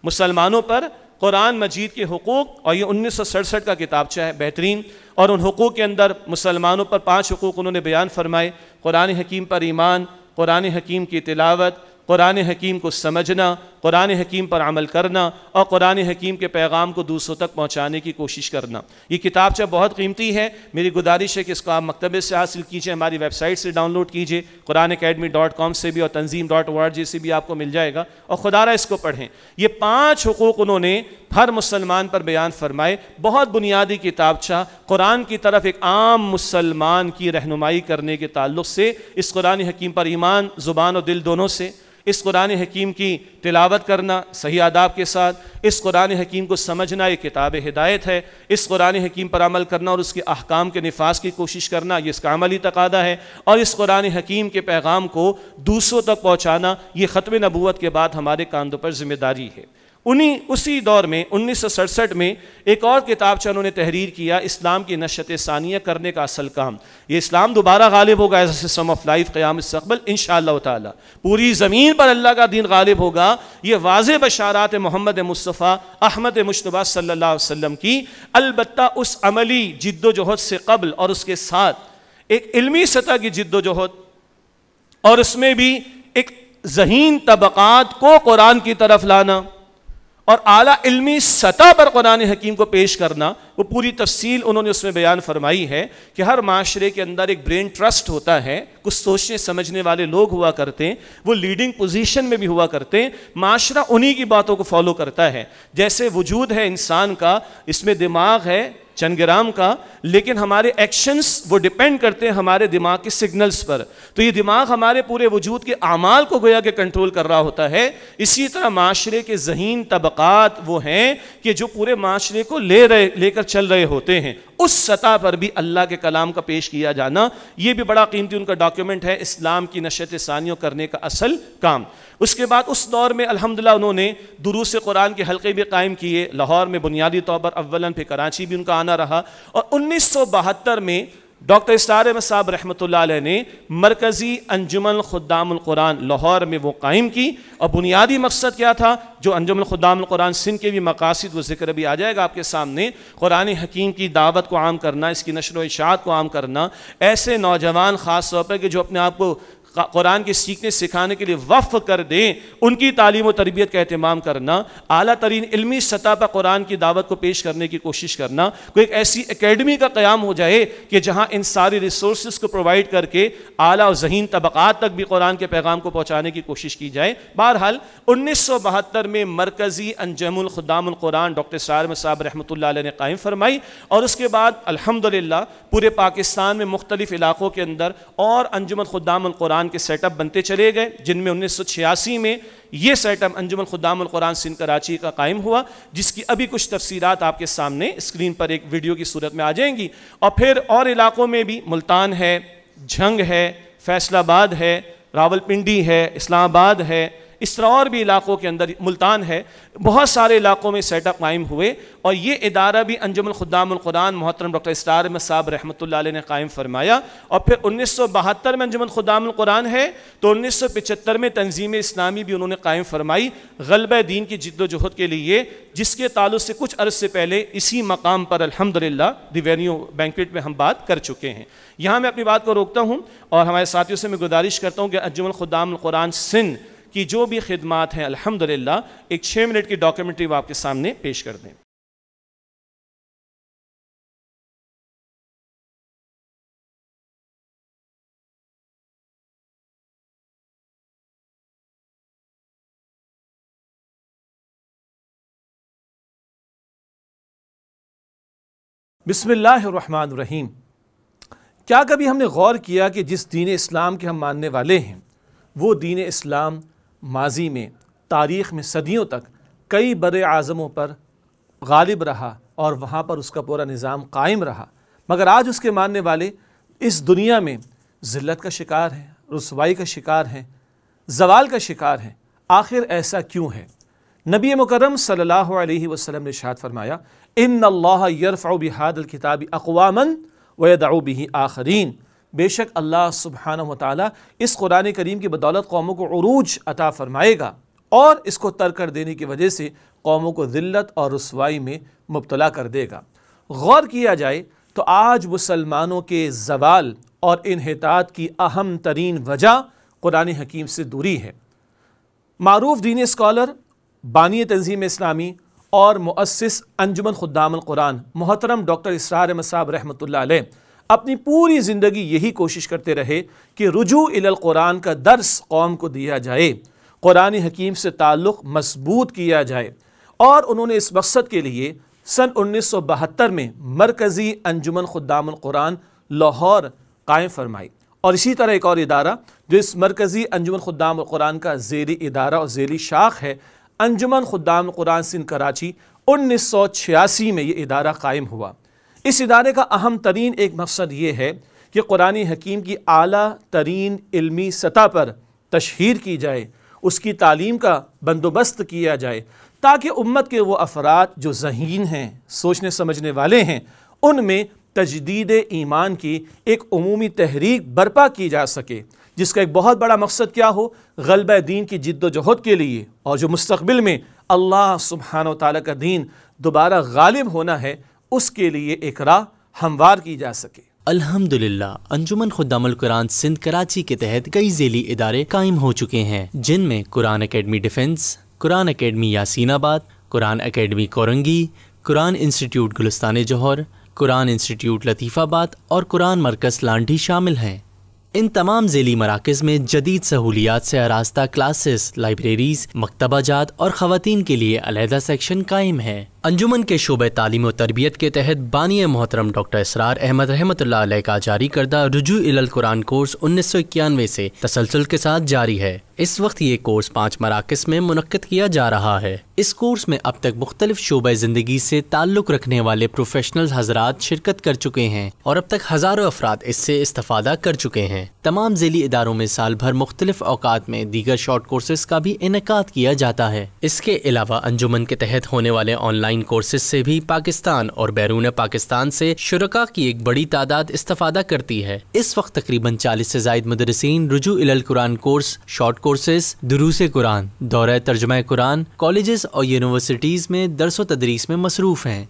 مسلمانوں پر قرآن مجید کے حقوق، اور یہ 1967 کا کتابچہ ہے بہترین. اور ان حقوق کے اندر مسلمانوں پر 5 حقوق انہوں نے بیان فرمائے: قرآن حکیم پر ایمان، قرآن حکیم کی تلاوت، قرآن حکیم کو سمجھنا، قرآن حکیم پر عمل کرنا، اور قرآن حکیم کے پیغام کو دوسروں تک پہنچانے کی کوشش کرنا. یہ کتابچہ بہت قیمتی ہے، میری گزارش ہے کہ اس کو آپ مکتبے سے حاصل کیجئے، ہماری ویب سائٹ سے ڈاؤن لوڈ کیجئے، قuranicademy.com سے بھی اور tanzeem.org سے بھی آپ کو مل جائے گا، اور خدا را اس کو پڑھیں. یہ 5 حقوق انہوں نے ہر مسلمان پر بیان فرمائے. بہت بنیادی کتابچہ قرآن کی طرف ایک عام مسلمان کی رہنمائی کرنے کے تعلق سے، اس قرآن حکیم پر ایمان زبان و دل دونوں سے، اس قرآن حکیم کی تلاوت کرنا صحیح آداب کے ساتھ، اس قرآن حکیم کو سمجھنا یہ کتاب ہدایت ہے، اس قرآن حکیم پر عمل کرنا اور اس کے احکام کے نفاذ کی کوشش کرنا یہ اس کا عملی تقاضا ہے، اور اس قرآن حکیم کے پیغام کو دوسروں تک پہنچانا یہ ختم نبوت کے بعد ہمارے کاندھوں پر ذمہ داری ہے. اسی دور میں 1967 میں ایک اور کتابچہ انہوں نے تحریر کیا، اسلام کی نشت ثانیہ کرنے کا اصل کام. یہ اسلام دوبارہ غالب ہوگا as a system of life قیام مستقبل انشاءاللہ تعالی. پوری زمین پر اللہ کا دین غالب ہوگا، یہ واضح بشارات محمد مصطفیٰ احمد مجتبیٰ صلی اللہ علیہ وسلم کی. البتہ اس عملی جد و جہد سے قبل اور اس کے ساتھ ایک علمی سطح کی جد و جہد، اور اس میں بھی ایک ذہین طبقات کو قرآن کی طرف لانا، اور اعلیٰ علمی سطح پر قرآن حکیم کو پیش کرنا، وہ پوری تفصیل انہوں نے اس میں بیان فرمائی ہے کہ ہر معاشرے کے اندر ایک برین ٹرسٹ ہوتا ہے، کچھ سوچنے سمجھنے والے لوگ ہوا کرتے ہیں، وہ لیڈنگ پوزیشن میں بھی ہوا کرتے ہیں، معاشرہ انہی کی باتوں کو فالو کرتا ہے۔ جیسے وجود ہے انسان کا، اس میں دماغ ہے چند گرام کا، لیکن ہمارے ایکشنز وہ ڈیپینڈ کرتے ہیں ہمارے دماغ کے سگنلز پر، تو یہ دماغ ہمارے پورے وجود کے اعمال کو گویا کہ کنٹرول کر رہا ہوتا ہے۔ اسی طرح معاشرے کے ذہین طبقات وہ ہیں کہ جو پورے معاشرے کو لے کر چل رہے ہوتے ہیں، اس سطح پر بھی اللہ کے کلام کا پیش کیا جانا، یہ بھی بڑا قیمتی ان کا ڈاکیومنٹ ہے، اسلام کی نشریات ثانیہ کرنے کا اصل کام۔ اس کے بعد اس دور میں الحمدللہ انہوں نے دروس قرآن کے حلقے بھی قائم کیے، لاہور میں بنیادی طور پر اولاً، پھر کراچی بھی ان کا آنا رہا، اور 1972 میں ڈاکٹر اسرار احمد صاحب رحمۃ اللہ علیہ نے مرکزی انجمن خدام القرآن لاہور میں وہ قائم کی، اور بنیادی مقصد کیا تھا، جو انجمن خدام القرآن سندھ کے بھی مقاصد وہ ذکر بھی آ جائے گا آپ کے سامنے، قرآن حکیم کی دعوت کو عام کرنا، اس کی نشر و اشاعت کو عام کرنا، ایسے نوجوان خاص طور پر کہ جو اپنے آپ کو قرآن کے سیکھنے سکھانے کے لیے وقف کر دیں، ان کی تعلیم و تربیت کا اہتمام کرنا، اعلیٰ ترین علمی سطح پر قرآن کی دعوت کو پیش کرنے کی کوشش کرنا، کوئی ایک ایسی اکیڈمی کا قیام ہو جائے کہ جہاں ان ساری ریسورسز کو پرووائڈ کر کے اعلیٰ اور ذہین طبقات تک بھی قرآن کے پیغام کو پہنچانے کی کوشش کی جائے۔ بہرحال 1972 میں مرکزی انجمن خدام القرآن ڈاکٹر اسرار احمد صاحب رحمۃ اللہ علیہ نے قائم فرمائی، اور اس کے بعد الحمدللہ پورے پاکستان میں مختلف علاقوں کے اندر اور انجمن خدام القرآن کے سیٹ اپ بنتے چلے گئے، جن میں 1986 میں یہ سیٹ اپ انجمن خدام القرآن سندھ کراچی کا قائم ہوا، جس کی ابھی کچھ تفصیلات آپ کے سامنے اسکرین پر ایک ویڈیو کی صورت میں آ جائیں گی۔ اور پھر اور علاقوں میں بھی ملتان ہے، جھنگ ہے، فیصل آباد ہے، راولپنڈی ہے، اسلام آباد ہے، اس طرح اور بھی علاقوں کے اندر، ملتان ہے، بہت سارے علاقوں میں سیٹ اپ قائم ہوئے، اور یہ ادارہ بھی انجمن خدام القرآن محترم ڈاکٹر اسرار احمد صاحب رحمۃ اللہ علیہ نے قائم فرمایا۔ اور پھر 1972 میں انجمن خدام القرآن ہے، تو 1975 میں تنظیم اسلامی بھی انہوں نے قائم فرمائی، غلبہ دین کی جد و جہد کے لیے، جس کے تعلق سے کچھ عرص سے پہلے اسی مقام پر الحمدللہ دی وینیو بینکویٹ میں ہم بات کر چکے ہیں۔ یہاں میں اپنی بات کو روکتا ہوں، اور ہمارے ساتھیوں سے میں گزارش کرتا ہوں کہ انجمن خدام القرآن سندھ کی جو بھی خدمات ہیں الحمدللہ ایک 6 منٹ کی ڈاکیومنٹری وہ آپ کے سامنے پیش کر دیں۔ بسم اللہ الرحمن الرحیم۔ کیا کبھی ہم نے غور کیا کہ جس دین اسلام کے ہم ماننے والے ہیں، وہ دین اسلام ماضی میں، تاریخ میں صدیوں تک کئی بر اعظموں پر غالب رہا اور وہاں پر اس کا پورا نظام قائم رہا، مگر آج اس کے ماننے والے اس دنیا میں ذلت کا شکار ہیں، رسوائی کا شکار ہیں، زوال کا شکار ہیں۔ آخر ایسا کیوں ہے؟ نبی مکرم صلی اللہ علیہ وسلم نے ارشاد فرمایا، ان اللہ یرفع بہذا الکتاب اقواما ویدع بہ آخرین، بے شک اللہ سبحانہ وتعالی اس قرآن کریم کی بدولت قوموں کو عروج عطا فرمائے گا، اور اس کو ترک کر دینے کی وجہ سے قوموں کو ذلت اور رسوائی میں مبتلا کر دے گا۔ غور کیا جائے تو آج مسلمانوں کے زوال اور انحطاط کی اہم ترین وجہ قرآن حکیم سے دوری ہے۔ معروف دینی اسکالر، بانی تنظیم اسلامی اور مؤسس انجمن خدام القرآن محترم ڈاکٹر اسرار احمد صاحب رحمۃ اللہ علیہ اپنی پوری زندگی یہی کوشش کرتے رہے کہ رجوع الی القرآن کا درس قوم کو دیا جائے، قرآن حکیم سے تعلق مضبوط کیا جائے، اور انہوں نے اس مقصد کے لیے سن 1972 میں مرکزی انجمن خدام القرآن لاہور قائم فرمائی، اور اسی طرح ایک اور ادارہ جو اس مرکزی انجمن خدام القرآن کا ذیلی ادارہ اور ذیلی شاخ ہے، انجمن خدام القرآن سندھ کراچی، 1986 میں یہ ادارہ قائم ہوا۔ اس ادارے کا اہم ترین ایک مقصد یہ ہے کہ قرآن حکیم کی اعلیٰ ترین علمی سطح پر تشہیر کی جائے، اس کی تعلیم کا بندوبست کیا جائے، تاکہ امت کے وہ افراد جو ذہین ہیں، سوچنے سمجھنے والے ہیں، ان میں تجدید ایمان کی ایک عمومی تحریک برپا کی جا سکے، جس کا ایک بہت بڑا مقصد کیا ہو، غلبہ دین کی جد و جہد کے لیے، اور جو مستقبل میں اللہ سبحانہ و تعالیٰ کا دین دوبارہ غالب ہونا ہے، اس کے لیے ایک راہ ہموار کی جا سکے۔ الحمدللہ انجمن خدام القرآن سندھ کراچی کے تحت کئی ذیلی ادارے قائم ہو چکے ہیں، جن میں قرآن اکیڈمی ڈیفنس، قرآن اکیڈمی یاسین آباد، قرآن اکیڈمی کورنگی، قرآن انسٹیٹیوٹ گلستان جوہر، قرآن انسٹیٹیوٹ لطیف آباد اور قرآن مرکز لانڈھی شامل ہیں۔ ان تمام ذیلی مراکز میں جدید سہولیات سے آراستہ کلاسز، لائبریریز، مکتبہ جات اور خواتین کے لیے علیحدہ سیکشن قائم ہے۔ انجمن کے شعبہ تعلیم و تربیت کے تحت بانی محترم ڈاکٹر اسرار احمد رحمۃ اللہ علیہ کا جاری کردہ رجوع الی القرآن کورس 1991 سے تسلسل کے ساتھ جاری ہے۔ اس وقت یہ کورس 5 مراکز میں منعقد کیا جا رہا ہے۔ اس کورس میں اب تک مختلف شعبہ زندگی سے تعلق رکھنے والے پروفیشنل حضرات شرکت کر چکے ہیں اور اب تک ہزاروں افراد اس سے استفادہ کر چکے ہیں۔ تمام ذیلی اداروں میں سال بھر مختلف اوقات میں دیگر شارٹ کورسز کا بھی انعقاد کیا جاتا ہے۔ اس کے علاوہ انجمن کے تحت ہونے والے آن لائن کورسز سے بھی پاکستان اور بیرون پاکستان سے شرکاء کی ایک بڑی تعداد استفادہ کرتی ہے۔ اس وقت تقریباً 40 سے زائد مدرسین رجوع الی القرآن کورس، شارٹ کورسز، دروس قرآن، دورہ ترجمہ قرآن، کالجز اور یونیورسٹیز میں درس و تدریس میں مصروف ہیں۔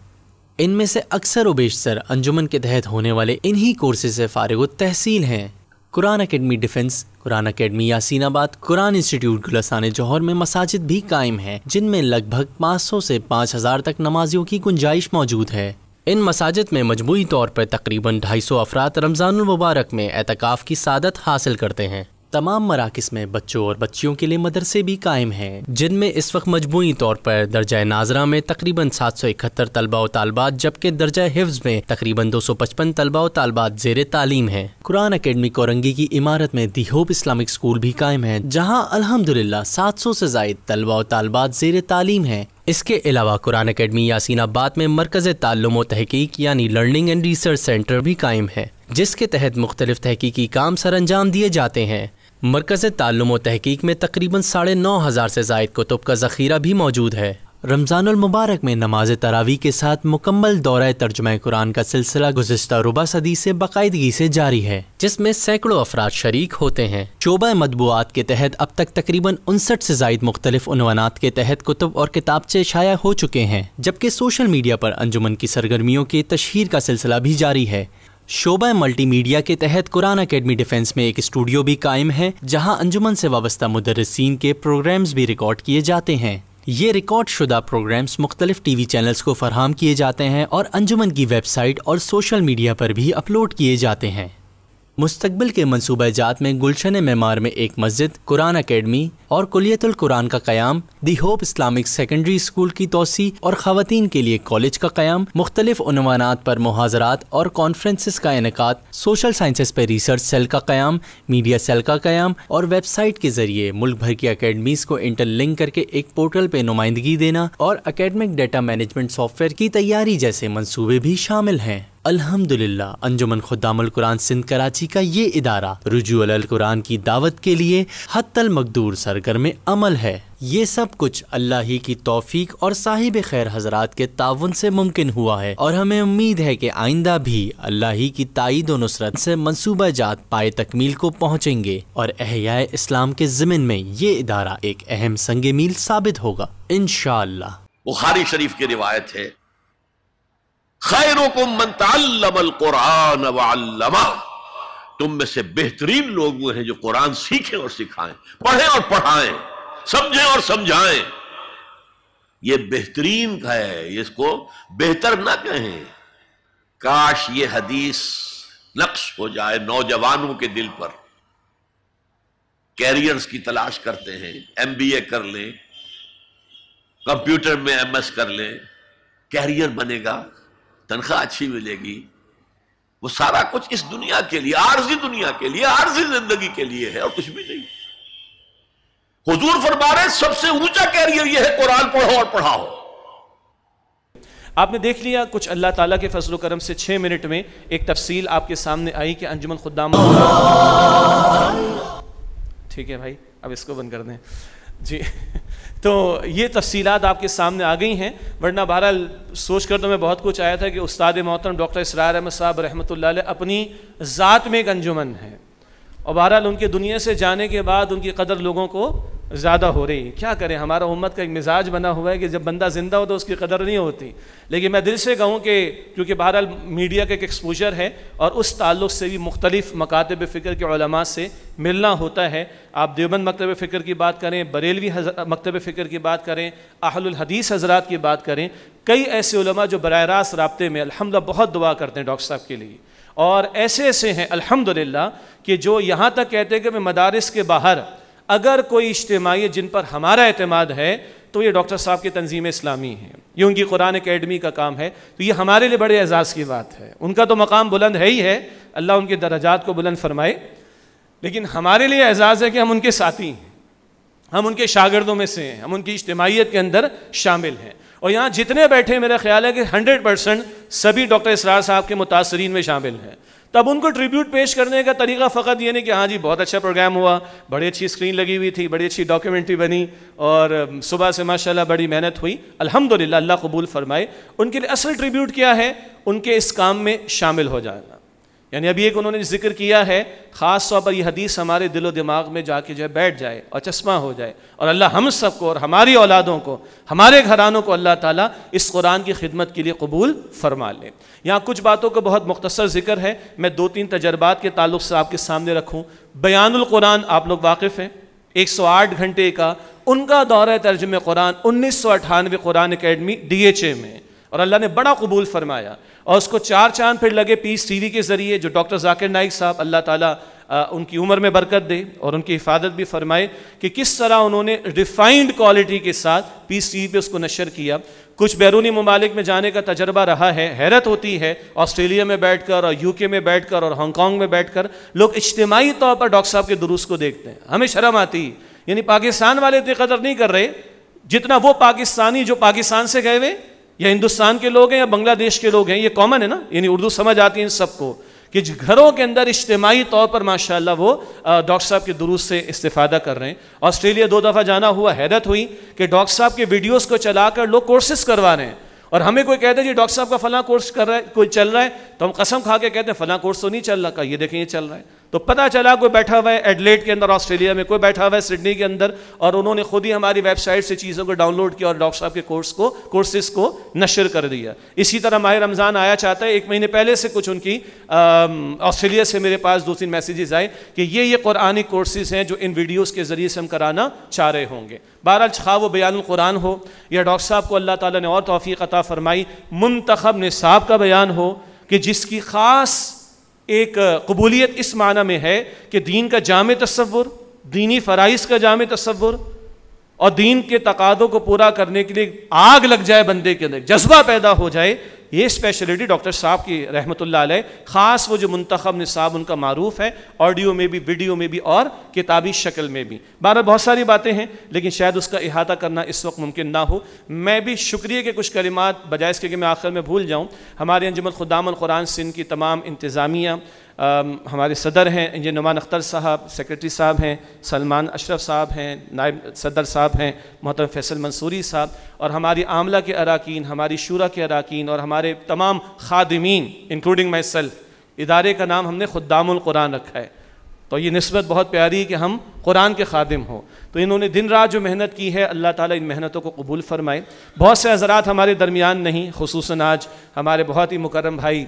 ان میں سے اکثر و بیشتر انجمن کے تحت ہونے والے انہی کورسز سے فارغ التحصیل ہیں۔ قرآن اکیڈمی ڈیفنس، قرآن اکیڈمی یاسین آباد، قرآن انسٹیٹیوٹ گلستان جوہر میں مساجد بھی قائم ہیں، جن میں لگ بھگ 500 سے 5000 تک نمازیوں کی گنجائش موجود ہے۔ ان مساجد میں مجموعی طور پر تقریباً 250 افراد رمضان المبارک میں اعتکاف کی سعادت حاصل کرتے ہیں۔ تمام مراکز میں بچوں اور بچیوں کے لیے مدرسے بھی قائم ہیں، جن میں اس وقت مجموعی طور پر درجہ ناظرہ میں تقریباً 771 طلبہ و طالبات، جبکہ درجہ حفظ میں تقریباً 255 طلبہ و طالبات زیر تعلیم ہیں۔ قرآن اکیڈمی کورنگی کی عمارت میں دی ہوپ اسلامک اسکول بھی قائم ہے، جہاں الحمدللہ 700 سے زائد طلبہ و طالبات زیر تعلیم ہیں۔ اس کے علاوہ قرآن اکیڈمی یاسین آباد میں مرکز تعلم و تحقیق یعنی لرننگ اینڈ ریسرچ سینٹر بھی قائم ہے، جس کے تحت مختلف تحقیقی کام سر انجام دیے جاتے ہیں۔ مرکز تعلم و تحقیق میں تقریباً 9500 سے زائد کتب کا ذخیرہ بھی موجود ہے۔ رمضان المبارک میں نماز تراویح کے ساتھ مکمل دورہ ترجمہ قرآن کا سلسلہ گزشتہ ربع صدی سے باقاعدگی سے جاری ہے، جس میں سینکڑوں افراد شریک ہوتے ہیں۔ شعبہ مطبوعات کے تحت اب تک تقریباً 59 سے زائد مختلف عنوانات کے تحت کتب اور کتابچے شائع ہو چکے ہیں، جبکہ سوشل میڈیا پر انجمن کی سرگرمیوں کی تشہیر کا سلسلہ بھی جاری ہے۔ شعبہ ملٹی میڈیا کے تحت قرآن اکیڈمی ڈیفنس میں ایک اسٹوڈیو بھی قائم ہے، جہاں انجمن سے وابستہ مدرسین کے پروگرامز بھی ریکارڈ کیے جاتے ہیں۔ یہ ریکارڈ شدہ پروگرامز مختلف ٹی وی چینلز کو فراہم کیے جاتے ہیں اور انجمن کی ویب سائٹ اور سوشل میڈیا پر بھی اپلوڈ کیے جاتے ہیں۔ مستقبل کے منصوبہ جات میں گلشن معمار میں ایک مسجد، قرآن اکیڈمی اور کلیت القرآن کا قیام، the hope Islamic secondary school کی توسیع اور خواتین کے لیے کالج کا قیام، مختلف عنوانات پر محاضرات اور کانفرنسز کا انعقاد، سوشل سائنسز پر ریسرچ سیل کا قیام، میڈیا سیل کا قیام اور ویب سائٹ کے ذریعے ملک بھر کی اکیڈمیز کو انٹر لنک کر کے ایک پورٹل پہ نمائندگی دینا اور academic data management soft where کی تیاری جیسے منصوبے بھی شامل ہیں۔ الحمدللہ انجمن خدام القرآن سندھ کراچی کا یہ ادارہ رجوع الی القرآن کی دعوت کے لیے حتی المقدور سرگرم عمل ہے۔ یہ سب کچھ اللہ ہی کی توفیق اور صاحب خیر حضرات کے تعاون سے ممکن ہوا ہے، اور ہمیں امید ہے کہ آئندہ بھی اللہ ہی کی تائید و نصرت سے منصوبہ جات پائے تکمیل کو پہنچیں گے اور احیاء اسلام کے ضمن میں یہ ادارہ ایک اہم سنگ میل ثابت ہوگا انشاءاللہ۔ بخاری شریف کی روایت ہے، خیرکم من تعلم القرآن وعلمہ، تم میں سے بہترین لوگ وہ ہیں جو قرآن سیکھیں اور سکھائیں، پڑھیں اور پڑھائیں، سمجھیں اور سمجھائیں۔ یہ بہترین ہے، اس کو بہتر نہ کہیں۔ کاش یہ حدیث نقش ہو جائے نوجوانوں کے دل پر۔ کیریئرز کی تلاش کرتے ہیں، MBA کر لیں، کمپیوٹر میں MS کر لیں، کیریئر بنے گا، تنخواہ اچھی ملے گی، وہ سارا کچھ اس دنیا کے لیے، عارضی دنیا کے لیے، عارضی زندگی کے لیے ہے اور کچھ بھی نہیں۔ حضور فرما رہے سب سے اونچا کیریئر یہ ہے قرآن پڑھو اور پڑھاؤ۔ آپ نے دیکھ لیا کچھ اللہ تعالیٰ کے فضل و کرم سے 6 منٹ میں ایک تفصیل آپ کے سامنے آئی کہ انجمن خدام، ٹھیک ہے بھائی اب اس کو بند کر دیں جی۔ تو یہ تفصیلات آپ کے سامنے آ گئی ہیں، ورنہ بہرحال سوچ کر تو میں بہت کچھ آیا تھا کہ استاد محترم ڈاکٹر اسرار احمد صاحب رحمۃ اللہ علیہ اپنی ذات میں ایک انجمن ہے، اور بہرحال ان کے دنیا سے جانے کے بعد ان کی قدر لوگوں کو زیادہ ہو رہی ہے. کیا کریں, ہمارا امت کا ایک مزاج بنا ہوا ہے کہ جب بندہ زندہ ہو تو اس کی قدر نہیں ہوتی. لیکن میں دل سے کہوں کہ کیونکہ بہرحال میڈیا کا ایک ایکسپوجر ہے اور اس تعلق سے بھی مختلف مکاتب فکر کے علماء سے ملنا ہوتا ہے. آپ دیوبند مکتب فکر کی بات کریں, بریلوی مکتب فکر کی بات کریں, اہل الحدیث حضرات کی بات کریں, کئی ایسے علماء جو براہ راست رابطے میں الحمدللہ بہت دعا کرتے ہیں ڈاکٹر صاحب کے لیے. اور ایسے ہیں الحمدللہ کہ جو یہاں تک کہتے ہیں کہ میں مدارس کے باہر اگر کوئی اجتماعی جن پر ہمارا اعتماد ہے تو یہ ڈاکٹر صاحب کی تنظیم اسلامی ہے, یہ ان کی قرآن اکیڈمی کا کام ہے. تو یہ ہمارے لیے بڑے اعزاز کی بات ہے. ان کا تو مقام بلند ہے ہی ہے, اللہ ان کے درجات کو بلند فرمائے, لیکن ہمارے لیے اعزاز ہے کہ ہم ان کے ساتھی ہیں, ہم ان کے شاگردوں میں سے ہیں, ہم ان کی اجتماعیت کے اندر شامل ہیں. اور یہاں جتنے بیٹھے میرا خیال ہے کہ 100% سبھی ڈاکٹر اسرار صاحب کے متاثرین میں شامل ہیں. تب ان کو ٹریبیوٹ پیش کرنے کا طریقہ فقط یہ نہیں کہ ہاں جی بہت اچھا پروگرام ہوا, بڑی اچھی اسکرین لگی ہوئی تھی, بڑی اچھی ڈاکیومنٹری بنی اور صبح سے ماشاءاللہ بڑی محنت ہوئی, الحمدللہ اللہ قبول فرمائے. ان کے لیے اصل ٹریبیوٹ کیا ہے, ان کے اس کام میں شامل ہو جانا. یعنی ابھی ایک انہوں نے ذکر کیا ہے, خاص طور پر یہ حدیث ہمارے دل و دماغ میں جا کے جو ہے بیٹھ جائے اور چشمہ ہو جائے, اور اللہ ہم سب کو اور ہماری اولادوں کو, ہمارے گھرانوں کو اللہ تعالیٰ اس قرآن کی خدمت کے لیے قبول فرما لے. یہاں کچھ باتوں کا بہت مختصر ذکر ہے, میں 2-3 تجربات کے تعلق سے آپ کے سامنے رکھوں. بیان القرآن آپ لوگ واقف ہیں, 108 گھنٹے کا ان کا دورہ ترجمہ قرآن 1998 قرآن اکیڈمی DHA میں, اور اللہ نے بڑا قبول فرمایا. اور اس کو 4 چاند پھر لگے پیس ٹی وی کے ذریعے, جو ڈاکٹر ذاکر نائک صاحب اللہ تعالیٰ ان کی عمر میں برکت دے اور ان کی حفاظت بھی فرمائے, کہ کس طرح انہوں نے ریفائنڈ کوالٹی کے ساتھ پیس ٹی وی پہ اس کو نشر کیا. کچھ بیرونی ممالک میں جانے کا تجربہ رہا ہے, حیرت ہوتی ہے, آسٹریلیا میں بیٹھ کر اور UK میں بیٹھ کر اور ہانگ کانگ میں بیٹھ کر لوگ اجتماعی طور پر ڈاکٹر صاحب کے دروس کو دیکھتے ہیں. ہمیں شرم آتی, یعنی پاکستان والے اتنی قدر نہیں کر رہے جتنا وہ پاکستانی جو پاکستان سے گئے ہوئے یا ہندوستان کے لوگ ہیں یا بنگلہ دیش کے لوگ ہیں, یہ کامن ہے نا, یعنی اردو سمجھ آتی ہے ان سب کو, کہ گھروں کے اندر اجتماعی طور پر ماشاءاللہ وہ ڈاکٹر صاحب کے دروس سے استفادہ کر رہے ہیں. آسٹریلیا 2 دفعہ جانا ہوا, حیرت ہوئی کہ ڈاکٹر صاحب کے ویڈیوز کو چلا کر لوگ کورسز کروا رہے ہیں. اور ہمیں کوئی کہتے ہیں جی ڈاکٹر صاحب کا فلاں کورس کر رہا ہے, کوئی چل رہا ہے, تو ہم قسم کھا کے کہتے ہیں فلاں کورس تو نہیں چل رہا, کا یہ دیکھیں یہ چل رہا ہے. تو پتہ چلا کوئی بیٹھا ہوا ہے ایڈلیڈ کے اندر آسٹریلیا میں, کوئی بیٹھا ہوا ہے سڈنی کے اندر, اور انہوں نے خود ہی ہماری ویب سائٹ سے چیزوں کو ڈاؤن لوڈ کیا اور ڈاکٹر صاحب کے کورسز کو نشر کر دیا. اسی طرح ماہ رمضان آیا چاہتا ہے, 1 مہینے پہلے سے کچھ ان کی آسٹریلیا سے میرے پاس 2-3 میسیجز آئے کہ یہ قرآنی کورسز ہیں جو ان ویڈیوز کے ذریعے سے ہم کرانا چاہ رہے ہوں گے. بہرحال خواہ وہ بیان القرآن ہو یا ڈاکٹر صاحب کو اللہ تعالیٰ نے اور توفیق عطا فرمائی منتخب نصاب کا بیان ہو, کہ جس کی خاص ایک قبولیت اس معنی میں ہے کہ دین کا جامع تصور, دینی فرائض کا جامع تصور, اور دین کے تقاضوں کو پورا کرنے کے لیے آگ لگ جائے بندے کے اندر, جذبہ پیدا ہو جائے, یہ اسپیشلٹی ڈاکٹر صاحب کی رحمۃ اللہ علیہ. خاص وہ جو منتخب نصاب ان کا معروف ہے, آڈیو میں بھی, ویڈیو میں بھی اور کتابی شکل میں بھی. بہرحال بہت ساری باتیں ہیں لیکن شاید اس کا احاطہ کرنا اس وقت ممکن نہ ہو. میں بھی شکریہ کے کچھ کلمات بجائے اس کے کہ میں آخر میں بھول جاؤں, ہمارے انجمن خدام القرآن سندھ کی تمام انتظامیہ, ہمارے صدر ہیں انجینئر نعمان اختر صاحب, سیکرٹری صاحب ہیں سلمان اشرف صاحب ہیں, نائب صدر صاحب ہیں محترم فیصل منصوری صاحب, اور ہماری عاملہ کے اراکین, ہماری شورا کے اراکین اور ہمارے تمام خادمین انکلوڈنگ مائی سیلف. ادارے کا نام ہم نے خدام القرآن رکھا ہے, تو یہ نسبت بہت پیاری ہے کہ ہم قرآن کے خادم ہوں. تو انہوں نے دن رات جو محنت کی ہے, اللہ تعالیٰ ان محنتوں کو قبول فرمائے. بہت سے حضرات ہمارے درمیان نہیں, خصوصاً آج ہمارے بہت ہی مکرم بھائی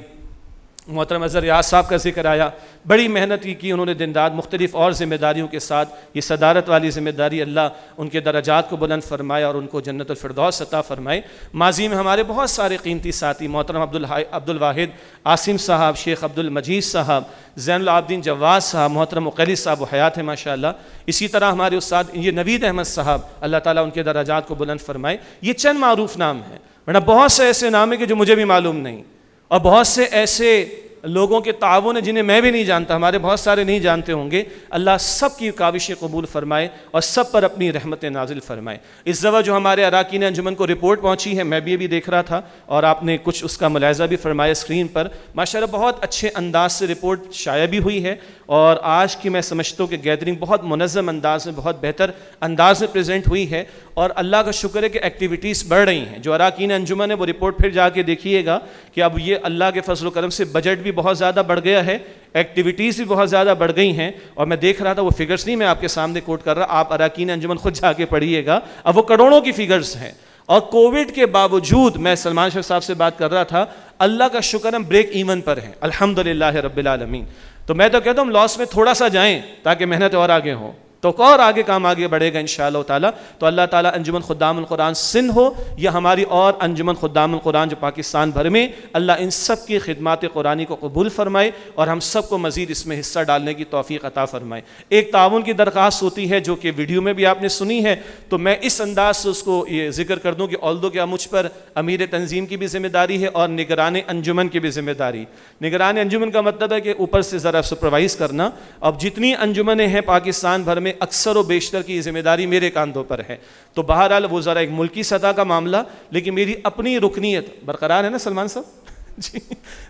محترم اظہر ریاض صاحب کا ذکر آیا, بڑی محنت کی انہوں نے دن رات مختلف اور ذمہ داریوں کے ساتھ. یہ صدارت والی ذمہ داری اللہ ان کے درجات کو بلند فرمائے اور ان کو جنت الفردوس عطا فرمائے. ماضی میں ہمارے بہت سارے قیمتی ساتھی, محترم عبد الواحد عاصم صاحب, شیخ عبد المجید صاحب, زین العابدین جواز صاحب, محترم مقلی صاحب و حیات ہیں ماشاءاللہ. اسی طرح ہمارے استاد یہ نوید احمد صاحب, اللہ تعالیٰ ان کے درجات کو بلند فرمائے. یہ چند معروف نام ہیں, ورنہ بہت سے ایسے نام ہیں کہ جو مجھے بھی معلوم نہیں, اور بہت سے ایسے لوگوں کے تعاون ہیں جنہیں میں بھی نہیں جانتا, ہمارے بہت سارے نہیں جانتے ہوں گے. اللہ سب کی کاوشیں قبول فرمائے اور سب پر اپنی رحمت نازل فرمائے. اس دفعہ جو ہمارے اراکین انجمن کو رپورٹ پہنچی ہے, میں بھی ابھی دیکھ رہا تھا اور آپ نے کچھ اس کا ملاحظہ بھی فرمایا اسکرین پر, ماشاءاللہ بہت اچھے انداز سے رپورٹ شائع بھی ہوئی ہے. اور آج کی میں سمجھتا ہوں کہ گیدرنگ بہت منظم انداز میں, بہت بہتر انداز میں پریزنٹ ہوئی ہے, اور اللہ کا شکر ہے کہ ایکٹیویٹیز بڑھ رہی ہیں. جو اراکین انجمن ہے وہ رپورٹ پھر جا کے دیکھیے گا کہ اب یہ اللہ کے فضل و کرم سے بجٹ بھی بہت زیادہ بڑھ گیا ہے، ایکٹیویٹیز بھی بہت زیادہ بڑھ گئی ہیں، اور میں دیکھ رہا تھا وہ فگرز نہیں میں آپ کے سامنے کوٹ کر رہا، آپ اراکین انجمن خود جا کے پڑھیے گا، اب وہ کروڑوں کی فگرز ہیں، اور کووڈ کے باوجود میں سلمان شیخ صاحب سے بات کر رہا تھا، اللہ کا شکر ہم بریک ایون پر ہیں الحمدللہ رب العالمین. تو میں تو کہتا ہوں لاس میں تھوڑا سا جائیں تاکہ محنت اور آگے ہو، تو اور آگے کام آگے بڑھے گا انشاءاللہ تعالیٰ. تو اللہ تعالیٰ انجمن خدام القرآن سندھ ہو یا ہماری اور انجمن خدام القرآن جو پاکستان بھر میں، اللہ ان سب کی خدمات قرآنی کو قبول فرمائے اور ہم سب کو مزید اس میں حصہ ڈالنے کی توفیق عطا فرمائے. ایک تعاون کی درخواست ہوتی ہے جو کہ ویڈیو میں بھی آپ نے سنی ہے، تو میں اس انداز سے اس کو یہ ذکر کر دوں کہ آلدو کیا مجھ پر امیر تنظیم کی بھی ذمہ داری ہے اور نگران انجمن کی بھی ذمہ داری. نگران انجمن کا مطلب ہے کہ اوپر سے ذرا سپروائز کرنا. اب جتنی انجمنیں ہیں پاکستان بھر میں اکثر و بیشتر کی ذمہ داری میرے کاندھوں پر ہے، تو بہرحال وہ ذرا ایک ملکی سطح کا معاملہ، لیکن میری اپنی رکنیت برقرار ہے نا سلمان صاحب جی.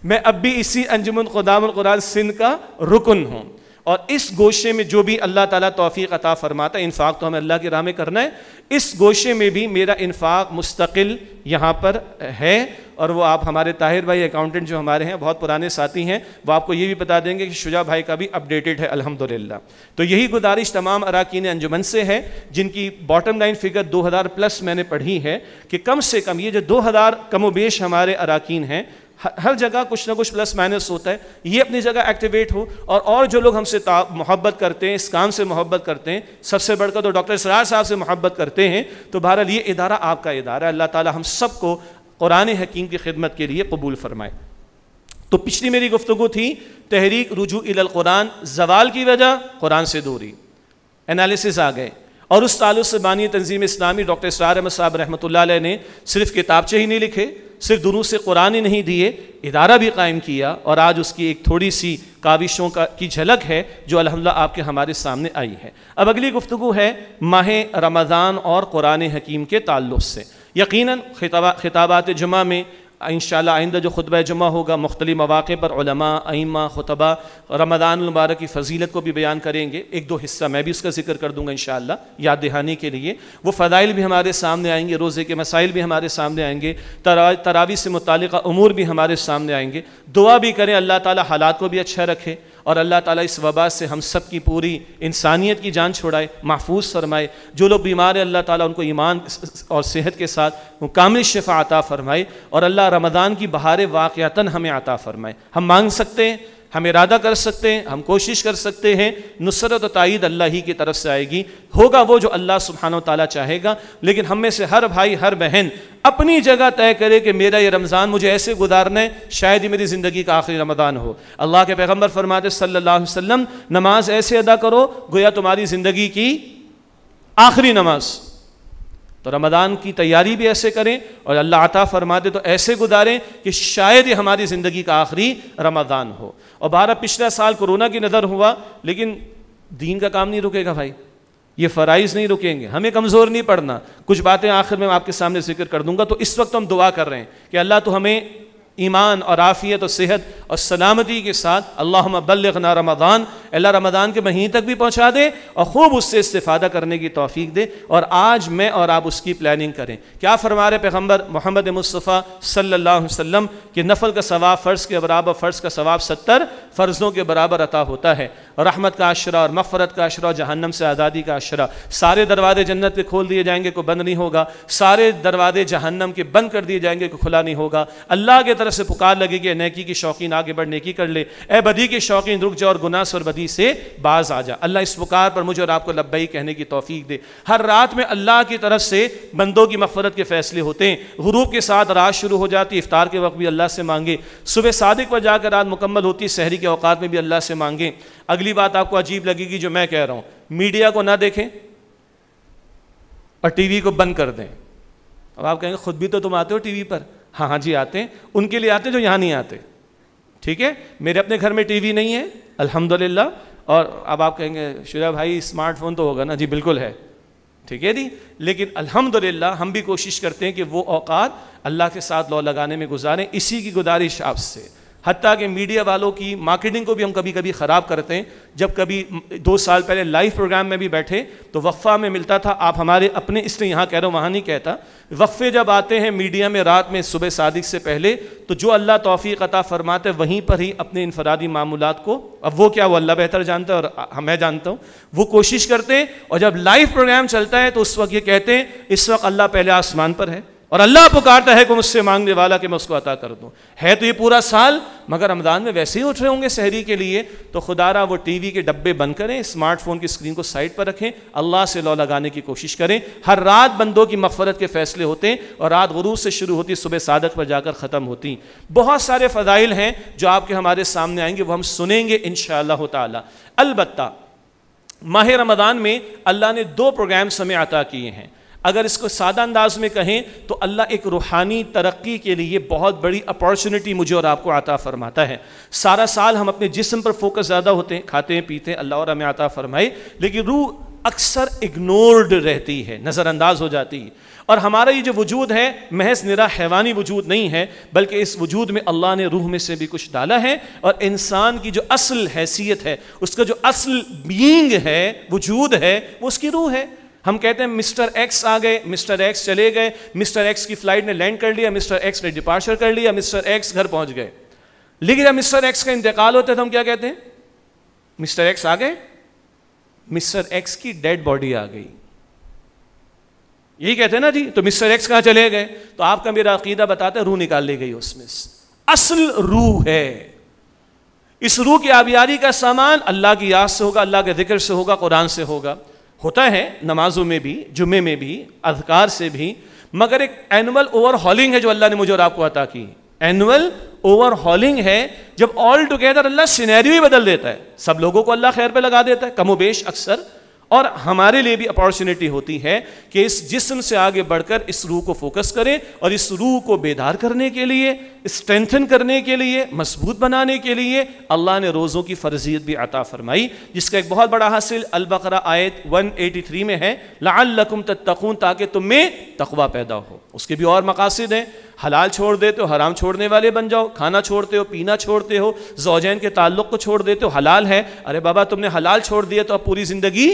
میں اب بھی اسی انجمن خدام القرآن سندھ کا رکن ہوں، اور اس گوشے میں جو بھی اللہ تعالیٰ توفیق عطا فرماتا ہے، انفاق تو ہمیں اللہ کی راہ میں کرنا ہے، اس گوشے میں بھی میرا انفاق مستقل یہاں پر ہے. اور وہ آپ ہمارے طاہر بھائی اکاؤنٹنٹ جو ہمارے ہیں بہت پرانے ساتھی ہیں، وہ آپ کو یہ بھی بتا دیں گے کہ شجاع بھائی کا بھی اپڈیٹڈ ہے الحمدللہ. تو یہی گزارش تمام اراکین انجمن سے ہے جن کی باٹم لائن فگر 2000 پلس میں نے پڑھی ہے، کہ کم سے کم یہ جو 2000 کم و بیش ہمارے اراکین ہیں، ہر جگہ کچھ نہ کچھ پلس مائنس ہوتا ہے، یہ اپنی جگہ ایکٹیویٹ ہو. اور جو لوگ ہم سے محبت کرتے ہیں، اس کام سے محبت کرتے ہیں، سب سے بڑھ کر تو ڈاکٹر اسرار صاحب سے محبت کرتے ہیں، تو بہرحال یہ ادارہ آپ کا ادارہ ہے. اللہ تعالی ہم سب کو قرآن حکیم کی خدمت کے لیے قبول فرمائے. تو پچھلی میری گفتگو تھی تحریک رجوع الی القرآن، زوال کی وجہ قرآن سے دوری، انالیسس آ گئے. اور اس تعلق سے بانی تنظیم اسلامی ڈاکٹر اسرار احمد صاحب رحمۃ اللہ علیہ نے صرف کتابچے ہی نہیں لکھے، صرف دروس قرآن ہی نہیں دیے، ادارہ بھی قائم کیا، اور آج اس کی ایک تھوڑی سی کاوشوں کی جھلک ہے جو الحمدللہ آپ کے ہمارے سامنے آئی ہے. اب اگلی گفتگو ہے ماہ رمضان اور قرآن حکیم کے تعلق سے. یقیناً خطابات جمعہ میں انشاءاللہ آئندہ جو خطبہ جمعہ ہوگا مختلف مواقع پر علماء، ائمہ، خطبہ رمضان المبارک کی فضیلت کو بھی بیان کریں گے. ایک دو حصہ میں بھی اس کا ذکر کر دوں گا انشاءاللہ یاد دہانی کے لیے. وہ فضائل بھی ہمارے سامنے آئیں گے، روزے کے مسائل بھی ہمارے سامنے آئیں گے، تراویح سے متعلقہ امور بھی ہمارے سامنے آئیں گے. دعا بھی کریں اللہ تعالی حالات کو بھی اچھا رکھے، اور اللہ تعالیٰ اس وبا سے ہم سب کی پوری انسانیت کی جان چھڑائے، محفوظ فرمائے. جو لوگ بیمار ہیں اللہ تعالیٰ ان کو ایمان اور صحت کے ساتھ کامل شفا عطا فرمائے، اور اللہ رمضان کی بہار واقعتاً ہمیں عطا فرمائے. ہم مانگ سکتے ہیں، ہم ارادہ کر سکتے ہیں، ہم کوشش کر سکتے ہیں، نصرت و تائید اللہ ہی کی طرف سے آئے گی، ہوگا وہ جو اللہ سبحانہ و تعالیٰ چاہے گا. لیکن ہم میں سے ہر بھائی ہر بہن اپنی جگہ طے کرے کہ میرا یہ رمضان مجھے ایسے گزارنا ہے شاید یہ میری زندگی کا آخری رمضان ہو. اللہ کے پیغمبر فرماتے صلی اللہ علیہ وسلم، نماز ایسے ادا کرو گویا تمہاری زندگی کی آخری نماز. تو رمضان کی تیاری بھی ایسے کریں، اور اللہ عطا فرماتے تو ایسے گزاریں کہ شاید یہ ہماری زندگی کا آخری رمضان ہو. اور بہرحال پچھلا سال کورونا کی نظر ہوا، لیکن دین کا کام نہیں رکے گا بھائی، یہ فرائض نہیں رکیں گے، ہمیں کمزور نہیں پڑنا. کچھ باتیں آخر میں آپ کے سامنے ذکر کر دوں گا. تو اس وقت ہم دعا کر رہے ہیں کہ اللہ تو ہمیں ایمان اور عافیت اور صحت اور سلامتی کے ساتھ اللہم بلغنا رمضان، اللہ رمضان کے مہینے تک بھی پہنچا دے اور خوب اس سے استفادہ کرنے کی توفیق دے. اور آج میں اور آپ اس کی پلاننگ کریں. کیا فرما رہے پیغمبر محمد مصطفیٰ صلی اللہ علیہ وسلم کہ نفل کا ثواب فرض کے برابر، فرض کا ثواب 70 فرضوں کے برابر عطا ہوتا ہے. رحمت کا عشرہ اور مغفرت کا عشرہ، جہنم سے آزادی کا عشرہ. سارے دروازے جنت کے کھول دیے جائیں گے، کوئی بند نہیں ہوگا. سارے دروازے جہنم کے بند کر دیے جائیں گے، کوئی کھلا نہیں ہوگا. اللہ کے طرف سے پکار لگے گی، نیکی کی شوقین آگے بڑھ، نیکی کر لے، اے بدی کے شوقین رک جا اور گناہ سے اور بدی سے باز آ جا. اللہ اس پکار پر مجھے اور آپ کو لبیک کہنے کی توفیق دے. ہر رات میں اللہ کی طرف سے بندوں کی مغفرت کے فیصلے ہوتے ہیں. غروب کے ساتھ رات شروع ہو جاتی، افطار کے وقت بھی اللہ سے مانگے. صبح صادق پر جا کر رات مکمل ہوتی، سحری کے اوقات میں بھی اللہ سے مانگیں. اگلی بات آپ کو عجیب لگے گی جو میں کہہ رہا ہوں، میڈیا کو نہ دیکھیں اور ٹی وی کو بند کر دیں. اب آپ کہیں گے خود بھی تو تم آتے ہو ٹی وی پر. ہاں جی آتے ہیں، ان کے لیے آتے ہیں جو یہاں نہیں آتے. ٹھیک ہے، میرے اپنے گھر میں ٹی وی نہیں ہے الحمدللہ. اور اب آپ کہیں گے شجاع بھائی اسمارٹ فون تو ہوگا نا؟ جی بالکل ہے، ٹھیک ہے جی. لیکن الحمدللہ ہم بھی کوشش کرتے ہیں کہ وہ اوقات اللہ کے ساتھ لو لگانے میں گزاریں. اسی کی گزارش آپ سے حتیٰ کہ میڈیا والوں کی مارکیٹنگ کو بھی ہم کبھی کبھی خراب کرتے ہیں. جب کبھی 2 سال پہلے لائیو پروگرام میں بھی بیٹھے تو وقفہ میں ملتا تھا, آپ ہمارے اپنے, اس لیے یہاں کہہ رہا ہوں وہاں نہیں کہتا, وقفے جب آتے ہیں میڈیا میں رات میں صبح صادق سے پہلے, تو جو اللہ توفیق عطا فرماتے ہیں وہیں پر ہی اپنے انفرادی معمولات کو, اب وہ کیا, وہ اللہ بہتر جانتا ہے اور میں جانتا ہوں, وہ کوشش کرتے ہیں. اور جب لائیو پروگرام چلتا ہے تو اس وقت یہ کہتے ہیں اس وقت اللہ پہلے آسمان پر ہے اور اللہ پکارتا ہے کہ مجھ سے مانگنے والا کہ میں اس کو عطا کر دوں. ہے تو یہ پورا سال, مگر رمضان میں ویسے ہی اٹھ رہے ہوں گے سحری کے لیے, تو خدا را وہ ٹی وی کے ڈبے بند کریں, اسمارٹ فون کی اسکرین کو سائڈ پر رکھیں, اللہ سے لو لگانے کی کوشش کریں. ہر رات بندوں کی مغفرت کے فیصلے ہوتے ہیں اور رات غروب سے شروع ہوتی, صبح صادق پر جا کر ختم ہوتی. بہت سارے فضائل ہیں جو آپ کے ہمارے سامنے آئیں گے, وہ ہم سنیں گے انشاءاللہ تعالی. البتہ ماہ رمضان میں اللہ نے 2 پروگرامز ہمیں عطا کیے ہیں. اگر اس کو سادہ انداز میں کہیں تو اللہ ایک روحانی ترقی کے لیے بہت بڑی اپارچونٹی مجھے اور آپ کو عطا فرماتا ہے. سارا سال ہم اپنے جسم پر فوکس زیادہ ہوتے ہیں, کھاتے ہیں پیتے ہیں, اللہ اور ہمیں عطا فرمائے, لیکن روح اکثر اگنورڈ رہتی ہے, نظر انداز ہو جاتی ہے. اور ہمارا یہ جو وجود ہے محض نرا حیوانی وجود نہیں ہے, بلکہ اس وجود میں اللہ نے روح میں سے بھی کچھ ڈالا ہے, اور انسان کی جو اصل حیثیت ہے, اس کا جو اصل بینگ ہے, وجود ہے, وہ اس کی روح ہے. ہم کہتے ہیں مسٹر ایکس آ گئے, مسٹر ایکس چلے گئے, مسٹر ایکس کی فلائٹ نے لینڈ کر لیا, مسٹر ایکس نے ڈپارچر کر لیا, مسٹر ایکس گھر پہنچ گئے. لیکن جب مسٹر ایکس کا انتقال ہوتا ہے تو ہم کیا کہتے ہیں, مسٹر ایکس آ گئے, مسٹر ایکس کی ڈیڈ باڈی آ گئی, یہی کہتے ہیں نا جی. تو مسٹر ایکس کہاں چلے گئے, تو آپ کا میرا عقیدہ بتاتا ہے روح نکال لی گئی اس میں سے. اصل روح ہے, اس روح کی آبیاری کا سامان اللہ کی یاد سے ہوگا, اللہ کے ذکر سے ہوگا, قرآن سے ہوگا. ہوتا ہے نمازوں میں بھی, جمعے میں بھی, اذکار سے بھی, مگر ایک اینول اوور ہالنگ ہے جو اللہ نے مجھے اور آپ کو عطا کی. اینول اوور ہالنگ ہے جب آل ٹوگیدر اللہ سینیریو ہی بدل دیتا ہے, سب لوگوں کو اللہ خیر پہ لگا دیتا ہے کم و بیش اکثر. اور ہمارے لیے بھی اپارچونٹی ہوتی ہے کہ اس جسم سے آگے بڑھ کر اس روح کو فوکس کریں, اور اس روح کو بیدار کرنے کے لیے, اسٹرینتھن کرنے کے لیے, مضبوط بنانے کے لیے اللہ نے روزوں کی فرضیت بھی عطا فرمائی, جس کا ایک بہت بڑا حاصل البقرہ آیت 183 میں ہے, لعلکم تتقون, تاکہ تم میں تقوی پیدا ہو. اس کے بھی اور مقاصد ہیں, حلال چھوڑ دیتے ہو حرام چھوڑنے والے بن جاؤ, کھانا چھوڑتے ہو, پینا چھوڑتے ہو, زوجین کے تعلق کو چھوڑ دیتے ہو, حلال ہے, ارے بابا تم نے حلال چھوڑ دیا تو اب پوری زندگی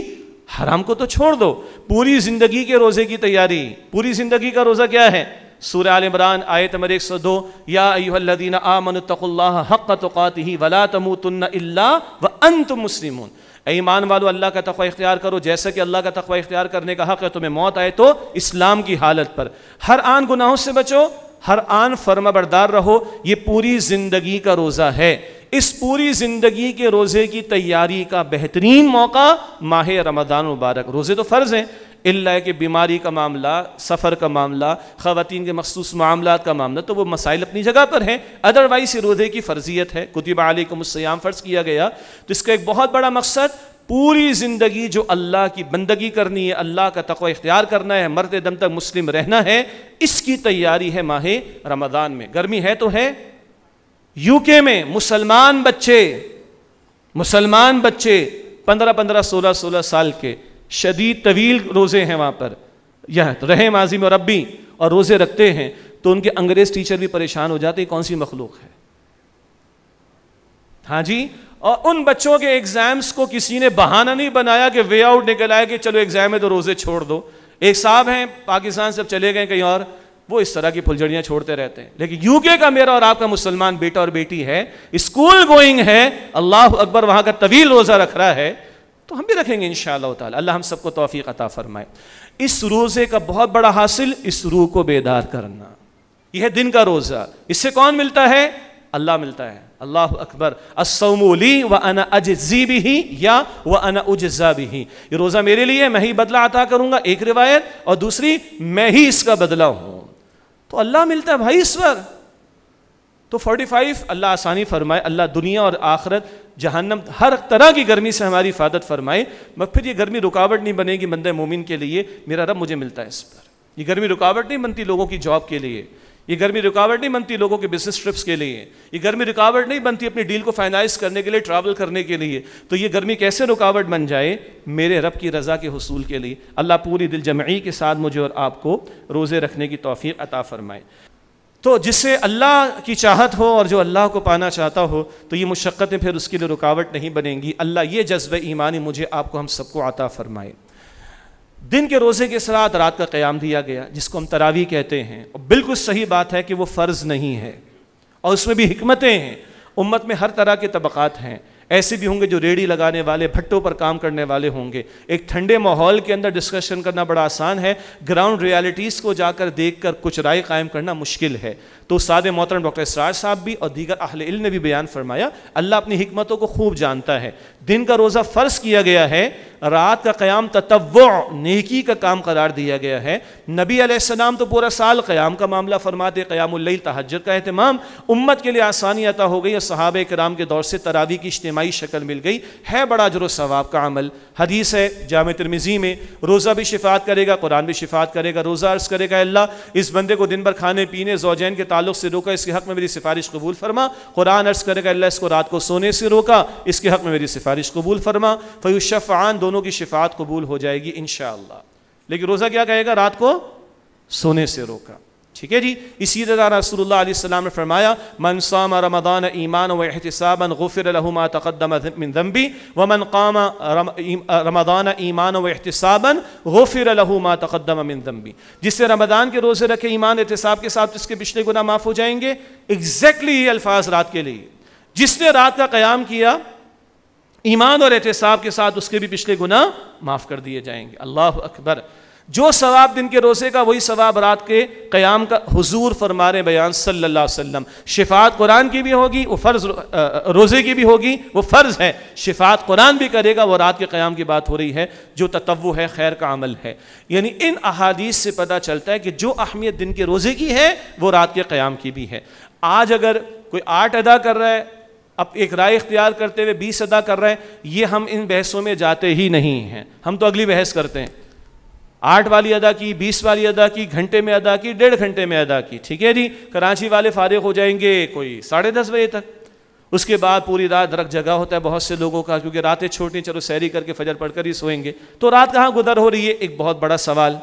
حرام کو تو چھوڑ دو. پوری زندگی کے روزے کی تیاری, پوری زندگی کا روزہ کیا ہے, سورہ آل عمران آیت نمبر 102, یا ایھا الذین آمنوا اتقوا اللہ حق تقاتہ ولا تموتن الا وانتم مسلمون. اے ایمان والو اللہ کا تقوی اختیار کرو جیسا کہ اللہ کا تقوی اختیار کرنے کا حق ہے, تمہیں موت آئے تو اسلام کی حالت پر. ہر آن گناہوں سے بچو, ہر آن فرما بردار رہو. یہ پوری زندگی کا روزہ ہے. اس پوری زندگی کے روزے کی تیاری کا بہترین موقع ماہ رمضان مبارک. روزے تو فرض ہیں, اللہ کہ بیماری کا معاملہ, سفر کا معاملہ, خواتین کے مخصوص معاملات کا معاملہ, تو وہ مسائل اپنی جگہ پر ہیں. ادروائز روزے کی فرضیت ہے, کتب علیکم الصیام فرض کیا گیا. تو اس کا ایک بہت بڑا مقصد پوری زندگی جو اللہ کی بندگی کرنی ہے, اللہ کا تقوی اختیار کرنا ہے, مرتے دم تک مسلم رہنا ہے, اس کی تیاری ہے ماہ رمضان میں. گرمی ہے تو ہے, یو کے میں مسلمان بچے 15 16 سال کے شدید طویل روزے ہیں وہاں پر, یہ رہے ماضی میں اور اب بھی, اور روزے رکھتے ہیں, تو ان کے انگریز ٹیچر بھی پریشان ہو جاتے ہیں, کون سی مخلوق ہے. ہاں جی, اور ان بچوں کے ایگزامز کو کسی نے بہانہ نہیں بنایا کہ وے آؤٹ نکل آئے کہ چلو ایگزام ہے تو روزے چھوڑ دو. ایک صاحب ہیں پاکستان سے اب چلے گئے کہیں اور, وہ اس طرح کی پھلجھڑیاں چھوڑتے رہتے ہیں. لیکن یو کے کا میرا اور آپ کا مسلمان بیٹا اور بیٹی ہے, اسکول گوئنگ ہے, اللہ اکبر, وہاں کا طویل روزہ رکھ رہا ہے, تو ہم بھی رکھیں گے انشاءاللہ تعالی. اللہ ہم سب کو توفیق عطا فرمائے. اس روزے کا بہت بڑا حاصل اس روح کو بیدار کرنا. یہ ہے دن کا روزہ. اس سے کون ملتا ہے, اللہ ملتا ہے. اللہ اکبر, الصوم لی وانا اجزی بہ یا وانا اجزا بہ. یہ روزہ میرے لیے, میں ہی بدلہ عطا کروں گا, ایک روایت, اور دوسری میں ہی اس کا بدلہ ہوں. تو اللہ ملتا ہے بھائی اس پر. تو 45 اللہ آسانی فرمائے, اللہ دنیا اور آخرت, جہنم, ہر طرح کی گرمی سے ہماری حفاظت فرمائے. پھر یہ گرمی رکاوٹ نہیں بنے گی بندہ مومن کے لیے, میرا رب مجھے ملتا ہے اس پر. یہ گرمی رکاوٹ نہیں بنتی لوگوں کی جاب کے لیے, یہ گرمی رکاوٹ نہیں بنتی لوگوں کے بزنس ٹرپس کے لیے, یہ گرمی رکاوٹ نہیں بنتی اپنی ڈیل کو فائنائز کرنے کے لیے, ٹریول کرنے کے لیے. تو یہ گرمی کیسے رکاوٹ بن جائے, میرے رب کی رضا کے حصول کے لیے. اللہ پوری دل جمعی کے ساتھ مجھے اور آپ کو روزے رکھنے کی توفیق عطا فرمائے. تو جس سے اللہ کی چاہت ہو اور جو اللہ کو پانا چاہتا ہو تو یہ مشقتیں پھر اس کے لیے رکاوٹ نہیں بنیں گی. اللہ یہ جذبہ ایمانی مجھے آپ کو ہم سب کو عطا فرمائے. دن کے روزے کے ساتھ رات کا قیام دیا گیا جس کو ہم تراویح کہتے ہیں, اور بالکل صحیح بات ہے کہ وہ فرض نہیں ہے اور اس میں بھی حکمتیں ہیں. امت میں ہر طرح کے طبقات ہیں, ایسے بھی ہوں گے جو ریڑھی لگانے والے, بھٹوں پر کام کرنے والے ہوں گے. ایک ٹھنڈے ماحول کے اندر ڈسکشن کرنا بڑا آسان ہے, گراؤنڈ ریالٹیز کو جا کر دیکھ کر کچھ رائے قائم کرنا مشکل ہے. تو استاد محترم ڈاکٹر اسرار صاحب بھی اور دیگر اہل علم نے بھی بیان فرمایا, اللہ اپنی حکمتوں کو خوب جانتا ہے. دن کا روزہ فرض کیا گیا ہے, رات کا قیام تطوع نیکی کا کام قرار دیا گیا ہے. نبی علیہ السلام تو پورا سال قیام کا معاملہ فرماتے, قیام اللیل تہجد کا اہتمام. امت کے لیے آسانی عطا ہو گئی اور صحابہ کرام کے دور سے تراویح کی اجتماعی شکل مل گئی. ہے بڑا اجر و ثواب کا عمل. حدیث ہے جامع ترمذی میں, روزہ بھی شفاعت کرے گا, قرآن بھی شفاعت کرے گا. روزہ عرض کرے گا اللہ اس بندے کو دن بھر کھانے پینے زوجین کے تعلق سے روکا, اس کے حق میں میری سفارش قبول فرما. قرآن عرض کرے گا اللہ اس کو رات کو سونے سے روکا, اس کے حق میں میری سفارش قبول فرما. فیشفعان, دونوں کی شفاعت قبول ہو جائے گی انشاءاللہ. لیکن روزہ کیا کہے گا؟ رات کو سونے سے روکا. ٹھیک ہے جی. اسی طرح رسول اللہ علیہ السلام نے فرمایا من صام رمضان ایمانا واحتسابا غفر له ما تقدم من ذنبه ومن قام رمضان ایمانا واحتسابا غفر له ما تقدم من ذنبه. جس سے رمضان کے روزے رکھے ایمان احتساب کے ساتھ اس کے پچھلے گناہ معاف ہو جائیں گے. ایگزیکٹلی یہ الفاظ رات کے لیے, جس نے رات کا قیام کیا ایمان اور احتساب کے ساتھ اس کے بھی پچھلے گناہ معاف کر دیے جائیں گے. اللہ اکبر. جو ثواب دن کے روزے کا وہی ثواب رات کے قیام کا. حضور فرما رہے بیان صلی اللہ علیہ وسلم, شفاعت قرآن کی بھی ہوگی, وہ فرض روزے کی بھی ہوگی, وہ فرض ہے. شفاعت قرآن بھی کرے گا, وہ رات کے قیام کی بات ہو رہی ہے جو تطوع ہے, خیر کا عمل ہے. یعنی ان احادیث سے پتہ چلتا ہے کہ جو اہمیت دن کے روزے کی ہے وہ رات کے قیام کی بھی ہے. آج اگر کوئی 8 ادا کر رہا ہے, اب ایک رائے اختیار کرتے ہوئے 20 ادا کر رہے ہیں, یہ ہم ان بحثوں میں جاتے ہی نہیں ہیں. ہم تو اگلی بحث کرتے ہیں, 8 والی ادا کی, 20 والی ادا کی, گھنٹے میں ادا کی, 1.5 گھنٹے میں ادا کی. ٹھیک ہے جی. کراچی والے فارغ ہو جائیں گے کوئی 10:30 بجے تک. اس کے بعد پوری رات درک جگہ ہوتا ہے بہت سے لوگوں کا, کیونکہ راتیں چھوٹی, چلو سحری کر کے فجر پڑھ کر ہی سوئیں گے. تو رات کہاں گزر ہو رہی ہے, ایک بہت بڑا سوال.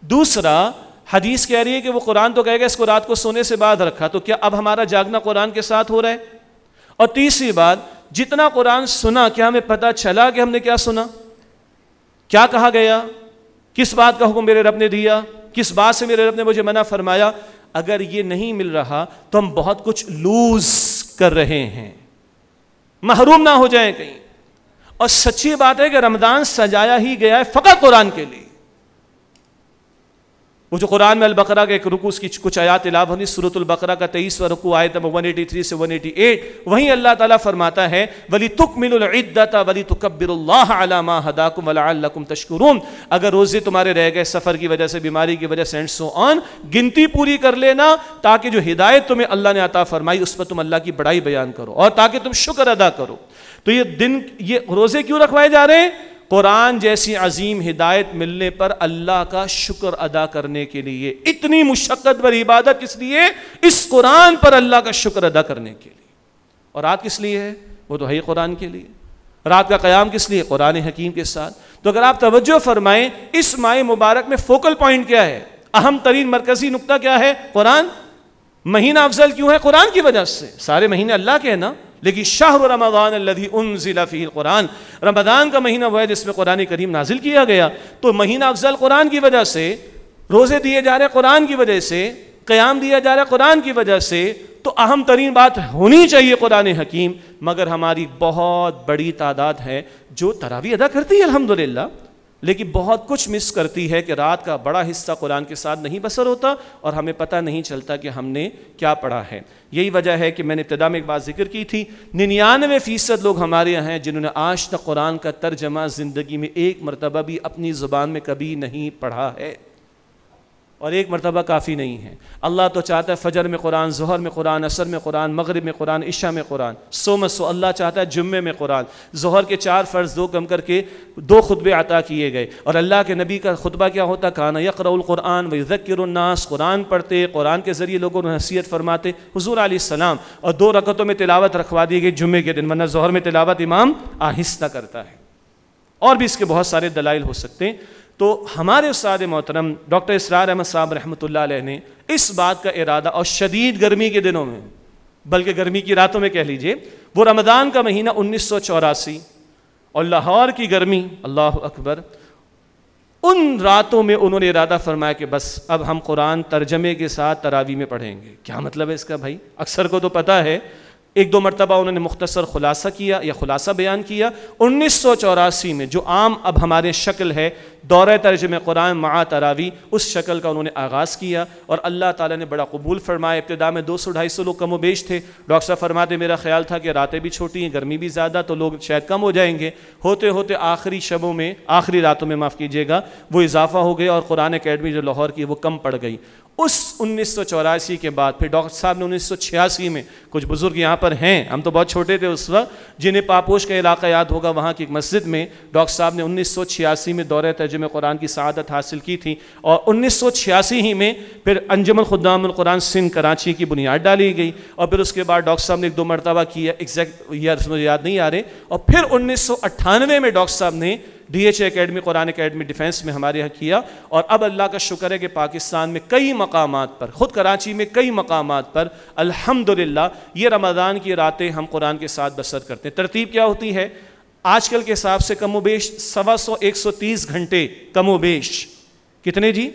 دوسرا, حدیث کہہ رہی ہے کہ وہ قرآن تو کہے گا اس کو رات کو سونے سے بعد رکھا, تو کیا اب ہمارا جاگنا قرآن کے ساتھ ہو رہا ہے؟ اور تیسری بات, جتنا قرآن سنا کیا ہمیں پتہ چلا کہ ہم نے کیا سنا, کیا کہا گیا, کس بات کا حکم میرے رب نے دیا, کس بات سے میرے رب نے مجھے منع فرمایا؟ اگر یہ نہیں مل رہا تو ہم بہت کچھ لوز کر رہے ہیں, محروم نہ ہو جائیں کہیں. اور سچی بات ہے کہ رمضان سجایا ہی گیا ہے فقط قرآن کے لیے. وہ جو قرآن میں البقرہ کے ایک رکوع کی کچھ آیات تلاوت ہوئی, سورۃ البقرہ کا 23واں رکوع آیت نمبر 183 سے 188, وہیں اللہ تعالیٰ فرماتا ہے وَلِتُكْمِلُوا الْعِدَّةَ وَلِتُكَبِّرُوا اللَّهَ عَلَى مَا هَدَاكُمْ وَلَعَلَّكُمْ تَشْكُرُونَ. اگر روزے تمہارے رہ گئے سفر کی وجہ سے, بیماری کی وجہ سے, اینڈ سو آن, گنتی پوری کر لینا تاکہ جو ہدایت تمہیں اللہ نے عطا فرمائی اس پر تم اللہ کی بڑائی بیان کرو اور تاکہ تم شکر ادا کرو. تو یہ روزے کیوں رکھوائے جا رہے ہیں؟ قرآن جیسی عظیم ہدایت ملنے پر اللہ کا شکر ادا کرنے کے لیے. اتنی مشقت پر عبادت کس لیے؟ اس قرآن پر اللہ کا شکر ادا کرنے کے لیے. اور رات کس لیے ہے؟ وہ تو ہے ہی قرآن کے لیے. رات کا قیام کس لیے؟ قرآن حکیم کے ساتھ. تو اگر آپ توجہ فرمائیں, اس ماہ مبارک میں فوکل پوائنٹ کیا ہے, اہم ترین مرکزی نقطہ کیا ہے؟ قرآن. مہینہ افضل کیوں ہے؟ قرآن کی وجہ سے. سارے مہینے اللہ کے ہیں نا, لیکن شہر رمضان الذی انزل فیہ القرآن, رمضان کا مہینہ وہ ہے جس میں قرآن کریم نازل کیا گیا. تو مہینہ افضل قرآن کی وجہ سے, روزے دیے جا رہے قرآن کی وجہ سے, قیام دیا جا رہا ہے قرآن کی وجہ سے. تو اہم ترین بات ہونی چاہیے قرآن حکیم. مگر ہماری بہت بڑی تعداد ہے جو تراویح ادا کرتی ہے الحمدللہ, لیکن بہت کچھ مس کرتی ہے کہ رات کا بڑا حصہ قرآن کے ساتھ نہیں بسر ہوتا اور ہمیں پتہ نہیں چلتا کہ ہم نے کیا پڑھا ہے. یہی وجہ ہے کہ میں نے ابتدا میں ایک بات ذکر کی تھی, 99% لوگ ہمارے یہاں ہیں جنہوں نے آج تک قرآن کا ترجمہ زندگی میں ایک مرتبہ بھی اپنی زبان میں کبھی نہیں پڑھا ہے, اور ایک مرتبہ کافی نہیں ہے. اللہ تو چاہتا ہے فجر میں قرآن, ظہر میں قرآن, عصر میں قرآن, مغرب میں قرآن, عشاء میں قرآن, سو اللہ چاہتا ہے جمعے میں قرآن. ظہر کے 4 فرض 2 کم کر کے 2 خطبے عطا کیے گئے. اور اللہ کے نبی کا خطبہ کیا ہوتا؟ کانا یقرأ القرآن ویذکر الناس, قرآن پڑھتے, قرآن کے ذریعے لوگوں کو نصیحت فرماتے حضور علیہ السلام. اور 2 رکعتوں میں تلاوت رکھوا دی گئی جمعے کے دن, ورنہ ظہر میں تلاوت امام آہستہ کرتا ہے. اور بھی اس کے بہت سارے دلائل ہو سکتے ہیں. تو ہمارے استاد محترم ڈاکٹر اسرار احمد صاحب رحمۃ اللہ علیہ نے اس بات کا ارادہ، اور شدید گرمی کے دنوں میں، بلکہ گرمی کی راتوں میں کہہ لیجئے، وہ رمضان کا مہینہ 1984 اور لاہور کی گرمی، اللہ اکبر، ان راتوں میں انہوں نے ارادہ فرمایا کہ بس اب ہم قرآن ترجمے کے ساتھ تراویح میں پڑھیں گے۔ کیا مطلب ہے اس کا بھائی؟ اکثر کو تو پتہ ہے، ایک دو مرتبہ انہوں نے مختصر خلاصہ کیا یا خلاصہ بیان کیا۔ 1984 میں جو عام اب ہمارے شکل ہے دورہ ترجمہ قرآن مع تراویح، اس شکل کا انہوں نے آغاز کیا اور اللہ تعالیٰ نے بڑا قبول فرمایا۔ ابتدا میں 200-250 لوگ کم و بیش تھے۔ ڈاکٹر صاحب فرماتے میرا خیال تھا کہ راتیں بھی چھوٹی ہیں، گرمی بھی زیادہ، تو لوگ شاید کم ہو جائیں گے۔ ہوتے ہوتے آخری شبوں میں، آخری راتوں میں معاف کیجیے گا، وہ اضافہ ہو گیا اور قرآن اکیڈمی جو لاہور کی وہ کم پڑ گئی۔ اس 1984 کے بعد پھر ڈاکٹر صاحب نے 1986 میں، کچھ بزرگ یہاں پر ہیں، ہم تو بہت چھوٹے تھے اس وقت، جنہیں پاپوش کا علاقہ یاد ہوگا، وہاں کی ایک مسجد میں ڈاکٹر صاحب نے 1986 میں دورہ ترجمہ قرآن کی سعادت حاصل کی تھی، اور 1986 ہی میں پھر انجمن خدام القرآن سندھ کراچی کی بنیاد ڈالی گئی، اور پھر اس کے بعد ڈاکٹر صاحب نے ایک دو مرتبہ کیا، ایگزیکٹ ایئرز مجھے یاد نہیں آ رہے، اور پھر 1998 میں ڈاکٹر صاحب نے ڈی ایچ اے اکیڈمی، قرآن اکیڈمی ڈیفینس میں ہمارے یہاں کیا، اور اب اللہ کا شکر ہے کہ پاکستان میں کئی مقامات پر، خود کراچی میں کئی مقامات پر الحمدللہ یہ رمضان کی راتیں ہم قرآن کے ساتھ بسر کرتے ہیں۔ ترتیب کیا ہوتی ہے؟ آج کل کے حساب سے کم و بیش 125 گھنٹے، کم و بیش کتنے جی؟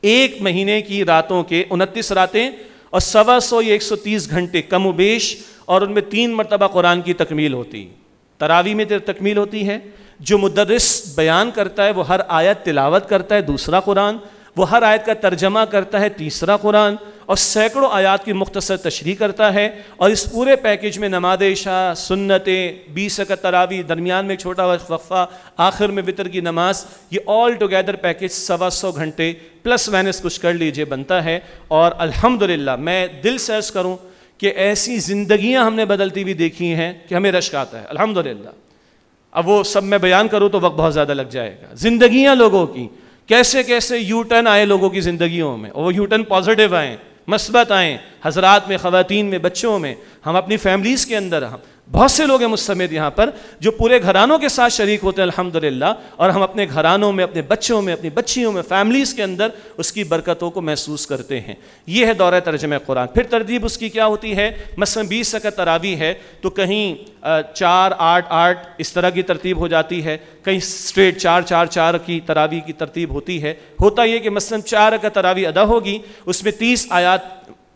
ایک مہینے کی راتوں کے 29 راتیں اور 125 یا 130 گھنٹے کم و بیش، اور ان میں 3 مرتبہ قرآن کی تکمیل ہوتی ہے۔ تراویح میں تکمیل ہوتی ہے، جو مدرس بیان کرتا ہے وہ ہر آیت تلاوت کرتا ہے، دوسرا قرآن، وہ ہر آیت کا ترجمہ کرتا ہے، تیسرا قرآن، اور سینکڑوں آیات کی مختصر تشریح کرتا ہے، اور اس پورے پیکج میں نماز عشاء، سنتیں، 20 رکعت تراویح، درمیان میں چھوٹا وقفہ، آخر میں وطر کی نماز، یہ آل ٹوگیدر پیکج 125 گھنٹے پلس مائنس کچھ کر لیجئے بنتا ہے۔ اور الحمدللہ میں دل سے عرض کروں کہ ایسی زندگیاں ہم نے بدلتی ہوئی دیکھی ہیں کہ ہمیں رشک آتا ہے الحمدللہ۔ اب وہ سب میں بیان کروں تو وقت بہت زیادہ لگ جائے گا۔ زندگیاں لوگوں کی کیسے کیسے یو ٹرن آئے لوگوں کی زندگیوں میں، اور وہ یو ٹرن پازیٹیو آئیں، مثبت آئیں، حضرات میں، خواتین میں، بچوں میں، ہم اپنی فیملیز کے اندر، ہم بہت سے لوگ ہیں مستمد یہاں پر جو پورے گھرانوں کے ساتھ شریک ہوتے ہیں الحمدللہ، اور ہم اپنے گھرانوں میں، اپنے بچوں میں، اپنی بچیوں میں، فیملیز کے اندر اس کی برکتوں کو محسوس کرتے ہیں۔ یہ ہے دورہ ترجمہ قرآن۔ پھر ترتیب اس کی کیا ہوتی ہے؟ مثلا 20 رکعت تراویح ہے تو کہیں 4 8 8 اس طرح کی ترتیب ہو جاتی ہے، کہیں اسٹریٹ 4 4 4 کی تراویح کی ترتیب ہوتی ہے۔ ہوتا یہ کہ مثلا 4 رکعت تراویح ادا ہوگی، اس میں 30 آیات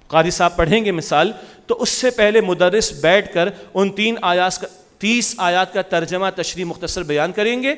قاری صاحب پڑھیں گے مثال، تو اس سے پہلے مدرس بیٹھ کر ان 30 آیات کا ترجمہ تشریح مختصر بیان کریں گے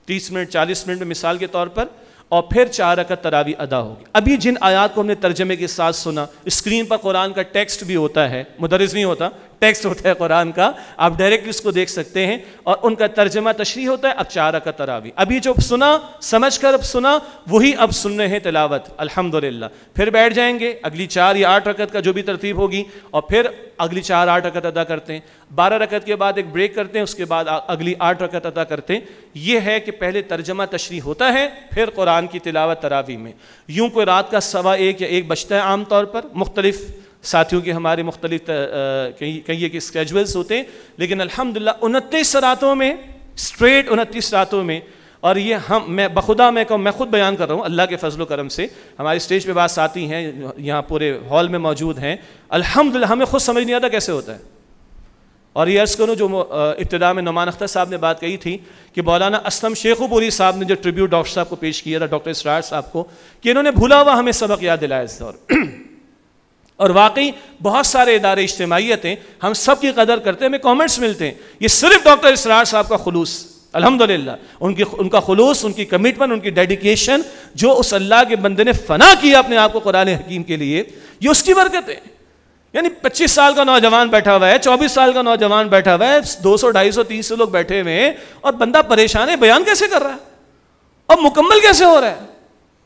30 منٹ 40 منٹ میں مثال کے طور پر، اور پھر 4 رکعت تراویح ادا ہوگی۔ ابھی جن آیات کو ہم نے ترجمے کے ساتھ سنا، اسکرین پر قرآن کا ٹیکسٹ بھی ہوتا ہے، مدرس نہیں ہوتا، ٹیکسٹ ہوتا ہے قرآن کا، آپ ڈائریکٹ اس کو دیکھ سکتے ہیں، اور ان کا ترجمہ تشریح ہوتا ہے۔ اب 4 رکعت تراویح، ابھی جو سنا سمجھ کر اب سنا وہی اب سن رہے ہیں تلاوت الحمدللہ۔ پھر بیٹھ جائیں گے، اگلی 4 یا 8 رکعت کا جو بھی ترتیب ہوگی، اور پھر اگلی 4 8 رکعت ادا کرتے ہیں، 12 رکعت کے بعد ایک بریک کرتے ہیں، اس کے بعد اگلی 8 رکعت ادا کرتے ہیں۔ یہ ہے کہ پہلے ترجمہ تشریح ہوتا ہے، پھر قرآن کی تلاوت تراویح میں۔ یوں کوئی رات کا 1:15 یا 1 بجتا ہے عام طور پر، مختلف ساتھیوں کے ہمارے مختلف کئی کے اسکیجولز ہوتے ہیں، لیکن الحمدللہ 29 راتوں میں، اسٹریٹ 29 راتوں میں، اور یہ میں بخدا میں کہوں، میں خود بیان کر رہا ہوں اللہ کے فضل و کرم سے، ہماری اسٹیج پہ بات ساتھی ہیں یہاں پورے ہال میں موجود ہیں، الحمدللہ ہمیں خود سمجھ نہیں آتا کیسے ہوتا ہے۔ اور یہ عرض کروں جو ابتدا میں نعمان اختر صاحب نے بات کہی تھی کہ مولانا اسلم شیخو پوری صاحب نے جو ٹریبیوٹ ڈاکٹر صاحب کو پیش کیا تھا، ڈاکٹر اسرار صاحب کو، کہ انہوں نے بھولا ہوا ہمیں سبق یاد دلایا اس دور، اور واقعی بہت سارے ادارے اجتماعیت ہیں، ہم سب کی قدر کرتے ہیں، ہمیں کامنٹس ملتے ہیں، یہ صرف ڈاکٹر اسرار صاحب کا خلوص، الحمدللہ ان کا خلوص، ان کی کمٹمنٹ، ان کی ڈیڈیکیشن، جو اس اللہ کے بندے نے فنا کیا اپنے آپ کو قرآن حکیم کے لیے، یہ اس کی برکت ہے۔ یعنی 25 سال کا نوجوان بیٹھا ہوا ہے، 24 سال کا نوجوان بیٹھا ہوا ہے، 200 250 300 لوگ بیٹھے ہوئے ہیں، اور بندہ پریشان ہے، بیان کیسے کر رہا ہے اور مکمل کیسے ہو رہا ہے؟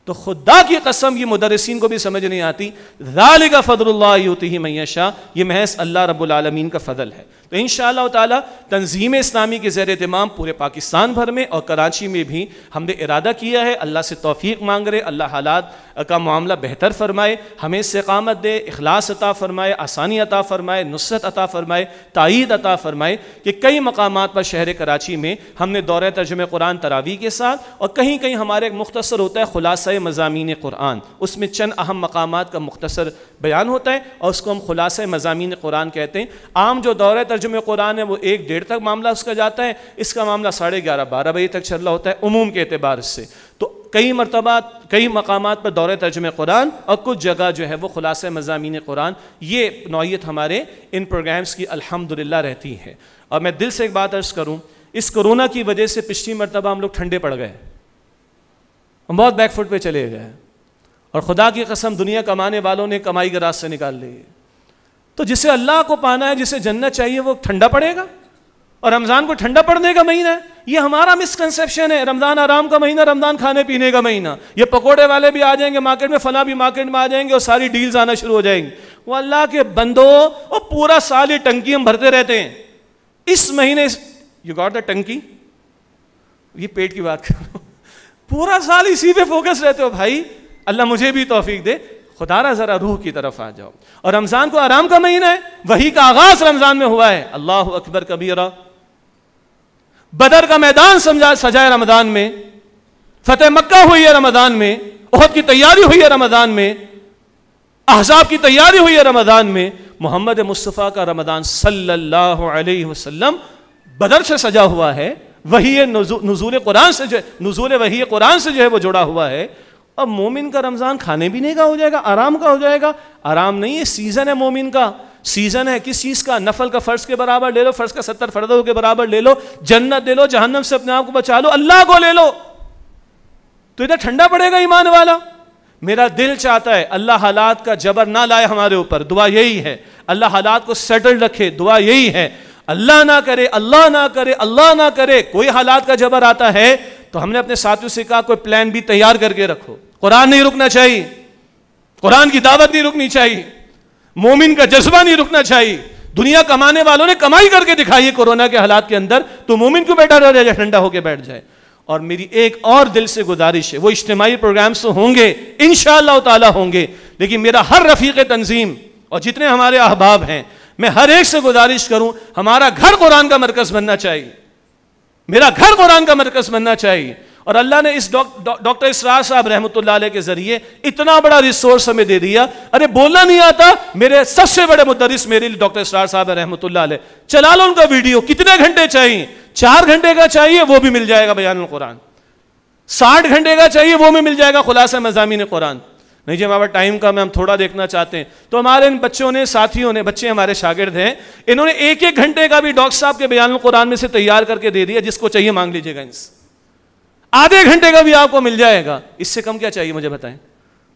تو خدا کی قسم یہ مدرسین کو بھی سمجھ نہیں آتی. ذالک فضل اللہ یؤتیہ من یشاء، یہ محض اللہ رب العالمین کا فضل ہے. تو انشاءاللہ تعالی تنظیم اسلامی کے زیر اہتمام پورے پاکستان بھر میں اور کراچی میں بھی ہم نے ارادہ کیا ہے. اللہ سے توفیق مانگ رہے، اللہ حالات کا معاملہ بہتر فرمائے، ہمیں استقامت دے، اخلاص عطا فرمائے، آسانی عطا فرمائے، نصرت عطا فرمائے، تائید عطا فرمائے. کہ کئی مقامات پر شہر کراچی میں ہم نے دورہ ترجمہ قرآن تراویح کے ساتھ، اور کہیں کہیں ہمارے ایک مختصر ہوتا ہے خلاصہ مضامین قرآن، اس میں چند اہم مقامات کا مختصر بیان ہوتا ہے اور اس کو ہم خلاصہ مضامین قرآن کہتے ہیں. عام جو دورہ ترجمہ قرآن ہے وہ 1-1:30 تک معاملہ اس کا جاتا ہے، اس کا معاملہ 11:30-12 بجے تک چل رہا ہوتا ہے عموم کے اعتبار سے. تو کئی مرتبہ کئی مقامات پر دورہ ترجمہ قرآن اور کچھ جگہ جو ہے وہ خلاصہ مضامین قرآن، یہ نوعیت ہمارے ان پروگرامز کی الحمدللہ رہتی ہے. اور میں دل سے ایک بات عرض کروں، اس کرونا کی وجہ سے پچھلی مرتبہ ہم لوگ ٹھنڈے پڑ گئے، ہم بہت بیک فٹ پہ چلے گئے، اور خدا کی قسم دنیا کمانے والوں نے کمائی کے راستے نکال لی. تو جسے اللہ کو پانا ہے، جسے جنت چاہیے، وہ ٹھنڈا پڑے گا. اور رمضان کو ٹھنڈا پڑنے کا مہینہ ہے، یہ ہمارا مسکنسیپشن ہے. رمضان آرام کا مہینہ، رمضان کھانے پینے کا مہینہ. یہ پکوڑے والے بھی آ جائیں گے مارکیٹ میں، فلاں بھی مارکیٹ میں آ جائیں گے، اور ساری ڈیلز آنا شروع ہو جائیں گی. وہ اللہ کے بندو، اور پورا سال یہ ٹنکی ہم بھرتے رہتے ہیں. اس مہینے یو گاٹ دا ٹنکی، یہ پیٹ کی بات کر رہا ہوں، پورا سال اسی پہ فوکس رہتے ہو. بھائی اللہ مجھے بھی توفیق دے، خدا را ذرا روح کی طرف آ جاؤ. اور رمضان کو آرام کا مہینہ ہے، وحی کا آغاز رمضان میں ہوا ہے. اللہ اکبر کبیرہ. بدر کا میدان سجائے رمضان میں، فتح مکہ ہوئی ہے رمضان میں، احد کی تیاری ہوئی ہے رمضان میں، احزاب کی تیاری ہوئی ہے رمضان میں. محمد مصطفیٰ کا رمضان صلی اللہ علیہ وسلم بدر سے سجا ہوا ہے. وحی نزول قرآن سے نزول وحی قرآن سے جو ہے وہ جڑا ہوا ہے. اب مومن کا رمضان کھانے پینے کا ہو جائے گا، آرام کا ہو جائے گا. آرام نہیں ہے، سیزن ہے مومن کا. سیزن ہے کس چیز کا؟ نفل کا فرض کے برابر لے لو، فرض کا 70 فرضوں کے برابر لے لو، جنت لے لو، جہنم سے اپنے آپ کو بچا لو، اللہ کو لے لو. تو ادھر ٹھنڈا پڑے گا ایمان والا. میرا دل چاہتا ہے اللہ حالات کا جبر نہ لائے ہمارے اوپر، دعا یہی ہے. اللہ حالات کو سیٹل رکھے، دعا یہی ہے. اللہ نہ کرے، اللہ نہ کرے، اللہ نہ کرے کوئی حالات کا جبر آتا ہے تو ہم نے اپنے ساتھیوں سے کہا کوئی پلان بھی تیار کر کے رکھو. قرآن نہیں رکنا چاہیے، قرآن کی دعوت نہیں رکنی چاہیے، مومن کا جذبہ نہیں رکنا چاہیے. دنیا کمانے والوں نے کمائی کر کے دکھائی ہے کورونا کے حالات کے اندر، تو مومن کیوں بیٹھا رہ جائے، ٹھنڈا ہو کے بیٹھ جائے. اور میری ایک اور دل سے گزارش ہے، وہ اجتماعی پروگرامز تو ہوں گے انشاءاللہ تعالی ہوں گے، لیکن میرا ہر رفیق تنظیم اور جتنے ہمارے احباب ہیں، میں ہر ایک سے گزارش کروں، ہمارا گھر قرآن کا مرکز بننا چاہیے، میرا گھر قرآن کا مرکز بننا چاہیے. اور اللہ نے اس ڈاکٹر اسرار صاحب رحمۃ اللہ علیہ کے ذریعے اتنا بڑا ریسورس ہمیں دے دیا. ارے بولنا نہیں آتا، میرے سب سے بڑے مدرس میرے لیے ڈاکٹر اسرار صاحب رحمۃ اللہ علیہ. چلا لو ان کا ویڈیو، کتنے گھنٹے چاہیے؟ 4 گھنٹے کا چاہیے وہ بھی مل جائے گا بیان القرآن، 60 گھنٹے کا چاہیے وہ بھی مل جائے گا خلاصہ مضامین قرآن. نہیں جی ہمارا ٹائم کم ہے، ہم تھوڑا دیکھنا چاہتے ہیں، تو ہمارے ان بچوں نے، ساتھیوں نے، بچے ہمارے شاگرد ہیں، انہوں نے 1-1 گھنٹے کا بھی ڈاکٹر صاحب کے بیان القرآن میں سے تیار کر کے دے دیا. جس کو چاہیے مانگ لیجیے گا، ان سے آدھے گھنٹے کا بھی آپ کو مل جائے گا. اس سے کم کیا چاہیے مجھے بتائیں؟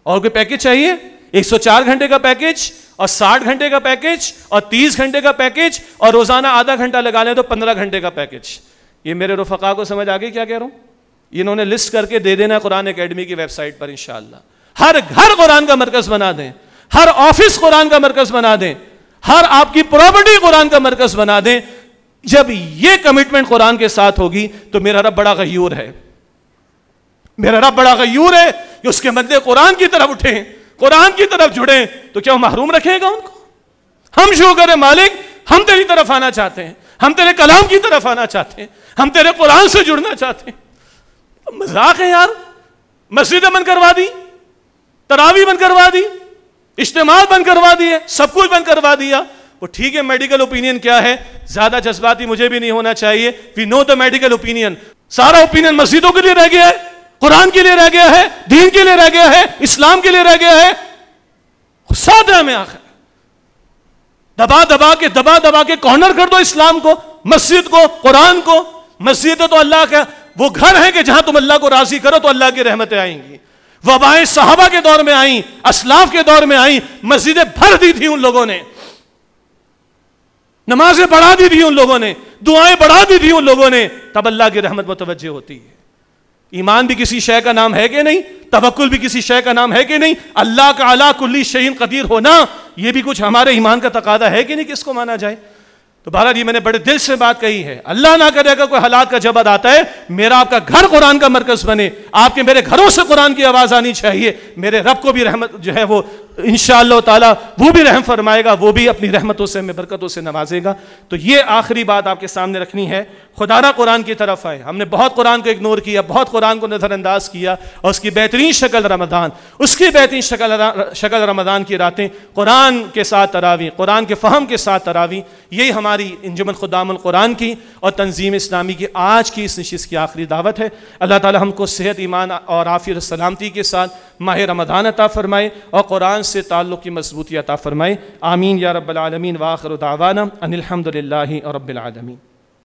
اور کوئی پیکج چاہیے؟ 104 گھنٹے کا پیکج اور 60 گھنٹے کا پیکج اور 30 گھنٹے کا پیکج اور روزانہ آدھا گھنٹہ لگا لیں تو 15 گھنٹے کا پیکج. یہ میرے رفقا کو سمجھ آ گئی کیا کہہ رہا ہوں؟ انہوں نے لسٹ کر کے دے دینا قرآن اکیڈمی کی ویب سائٹ پر انشاءاللہ. ہر گھر قرآن کا مرکز بنا دیں، ہر آفس قرآن کا مرکز بنا دیں، ہر آپ کی پراپرٹی قرآن کا مرکز بنا دیں. جب یہ کمٹمنٹ قرآن کے ساتھ ہوگی تو میرا رب بڑا غیور ہے، میرا رب بڑا غیور ہے کہ اس کے بندے قرآن کی طرف اٹھیں، قرآن کی طرف جڑیں، تو کیا وہ محروم رکھے گا ان کو؟ ہم شو کریں مالک، ہم تیری طرف آنا چاہتے ہیں، ہم تیرے کلام کی طرف آنا چاہتے ہیں، ہم تیرے قرآن سے جڑنا چاہتے ہیں. مذاق ہے یار. مسجدیں بند کروا دی، تراویح بند کروا دی، اجتماع بند کروا دیے، سب کچھ بند کروا دیا. وہ ٹھیک ہے، میڈیکل اوپینین کیا ہے، زیادہ جذباتی مجھے بھی نہیں ہونا چاہیے. وی نو دا میڈیکل اوپینین. سارا اوپینین مسجدوں کے لیے رہ گیا ہے، قرآن کے لیے رہ گیا ہے، دین کے لیے رہ گیا ہے، اسلام کے لیے رہ گیا ہے. ساتھ ہے ہمیں آخر دبا دبا کے کارنر کر دو اسلام کو، مسجد کو، قرآن کو. مسجد تو اللہ کا وہ گھر ہے کہ جہاں تم اللہ کو راضی کرو تو اللہ کی رحمتیں آئیں گی. وبائیں صحابہ کے دور میں آئیں، اسلاف کے دور میں آئیں، مسجدیں بھر دی تھی ان لوگوں نے، نمازیں بڑھا دی تھی ان لوگوں نے، دعائیں بڑھا دی تھی ان لوگوں نے. تب اللہ کی رحمت متوجہ ہوتی ہے. ایمان بھی کسی شے کا نام ہے کہ نہیں؟ توکل بھی کسی شے کا نام ہے کہ نہیں؟ اللہ کا علی کل شیء قدیر ہونا یہ بھی کچھ ہمارے ایمان کا تقاضا ہے کہ نہیں کہ اس کو مانا جائے؟ تو بہرحال یہ میں نے بڑے دل سے بات کہی ہے. اللہ نہ کرے اگر کوئی حالات کا جبر آتا ہے میرا آپ کا گھر قرآن کا مرکز بنے, آپ کے میرے گھروں سے قرآن کی آواز آنی چاہیے. میرے رب کو بھی رحمت جو ہے وہ انشاءاللہ تعالی وہ بھی رحم فرمائے گا, وہ بھی اپنی رحمتوں سے ہمیں برکتوں سے نوازے گا. تو یہ آخری بات آپ کے سامنے رکھنی ہے. خدا نہ قرآن کی طرف آئے. ہم نے بہت قرآن کو اگنور کیا, بہت قرآن کو نظر انداز کیا, اور اس کی بہترین شکل رمضان, اس کی بہترین شکل رمضان کی راتیں قرآن کے ساتھ تراویح, قرآن کے فہم کے ساتھ تراویح. یہی ہماری انجمن خدام القرآن کی اور تنظیم اسلامی کی آج کی اس نشست کی آخری دعوت ہے. اللہ تعالی ہم کو صحت, ایمان اور عافیت و سلامتی کے ساتھ ماہ رمضان عطا فرمائے اور قرآن سے تعلق کی مضبوطی عطا فرمائے. آمین یا رب العالمین. وآخر دعوانا ان الحمد للہ رب العالمین.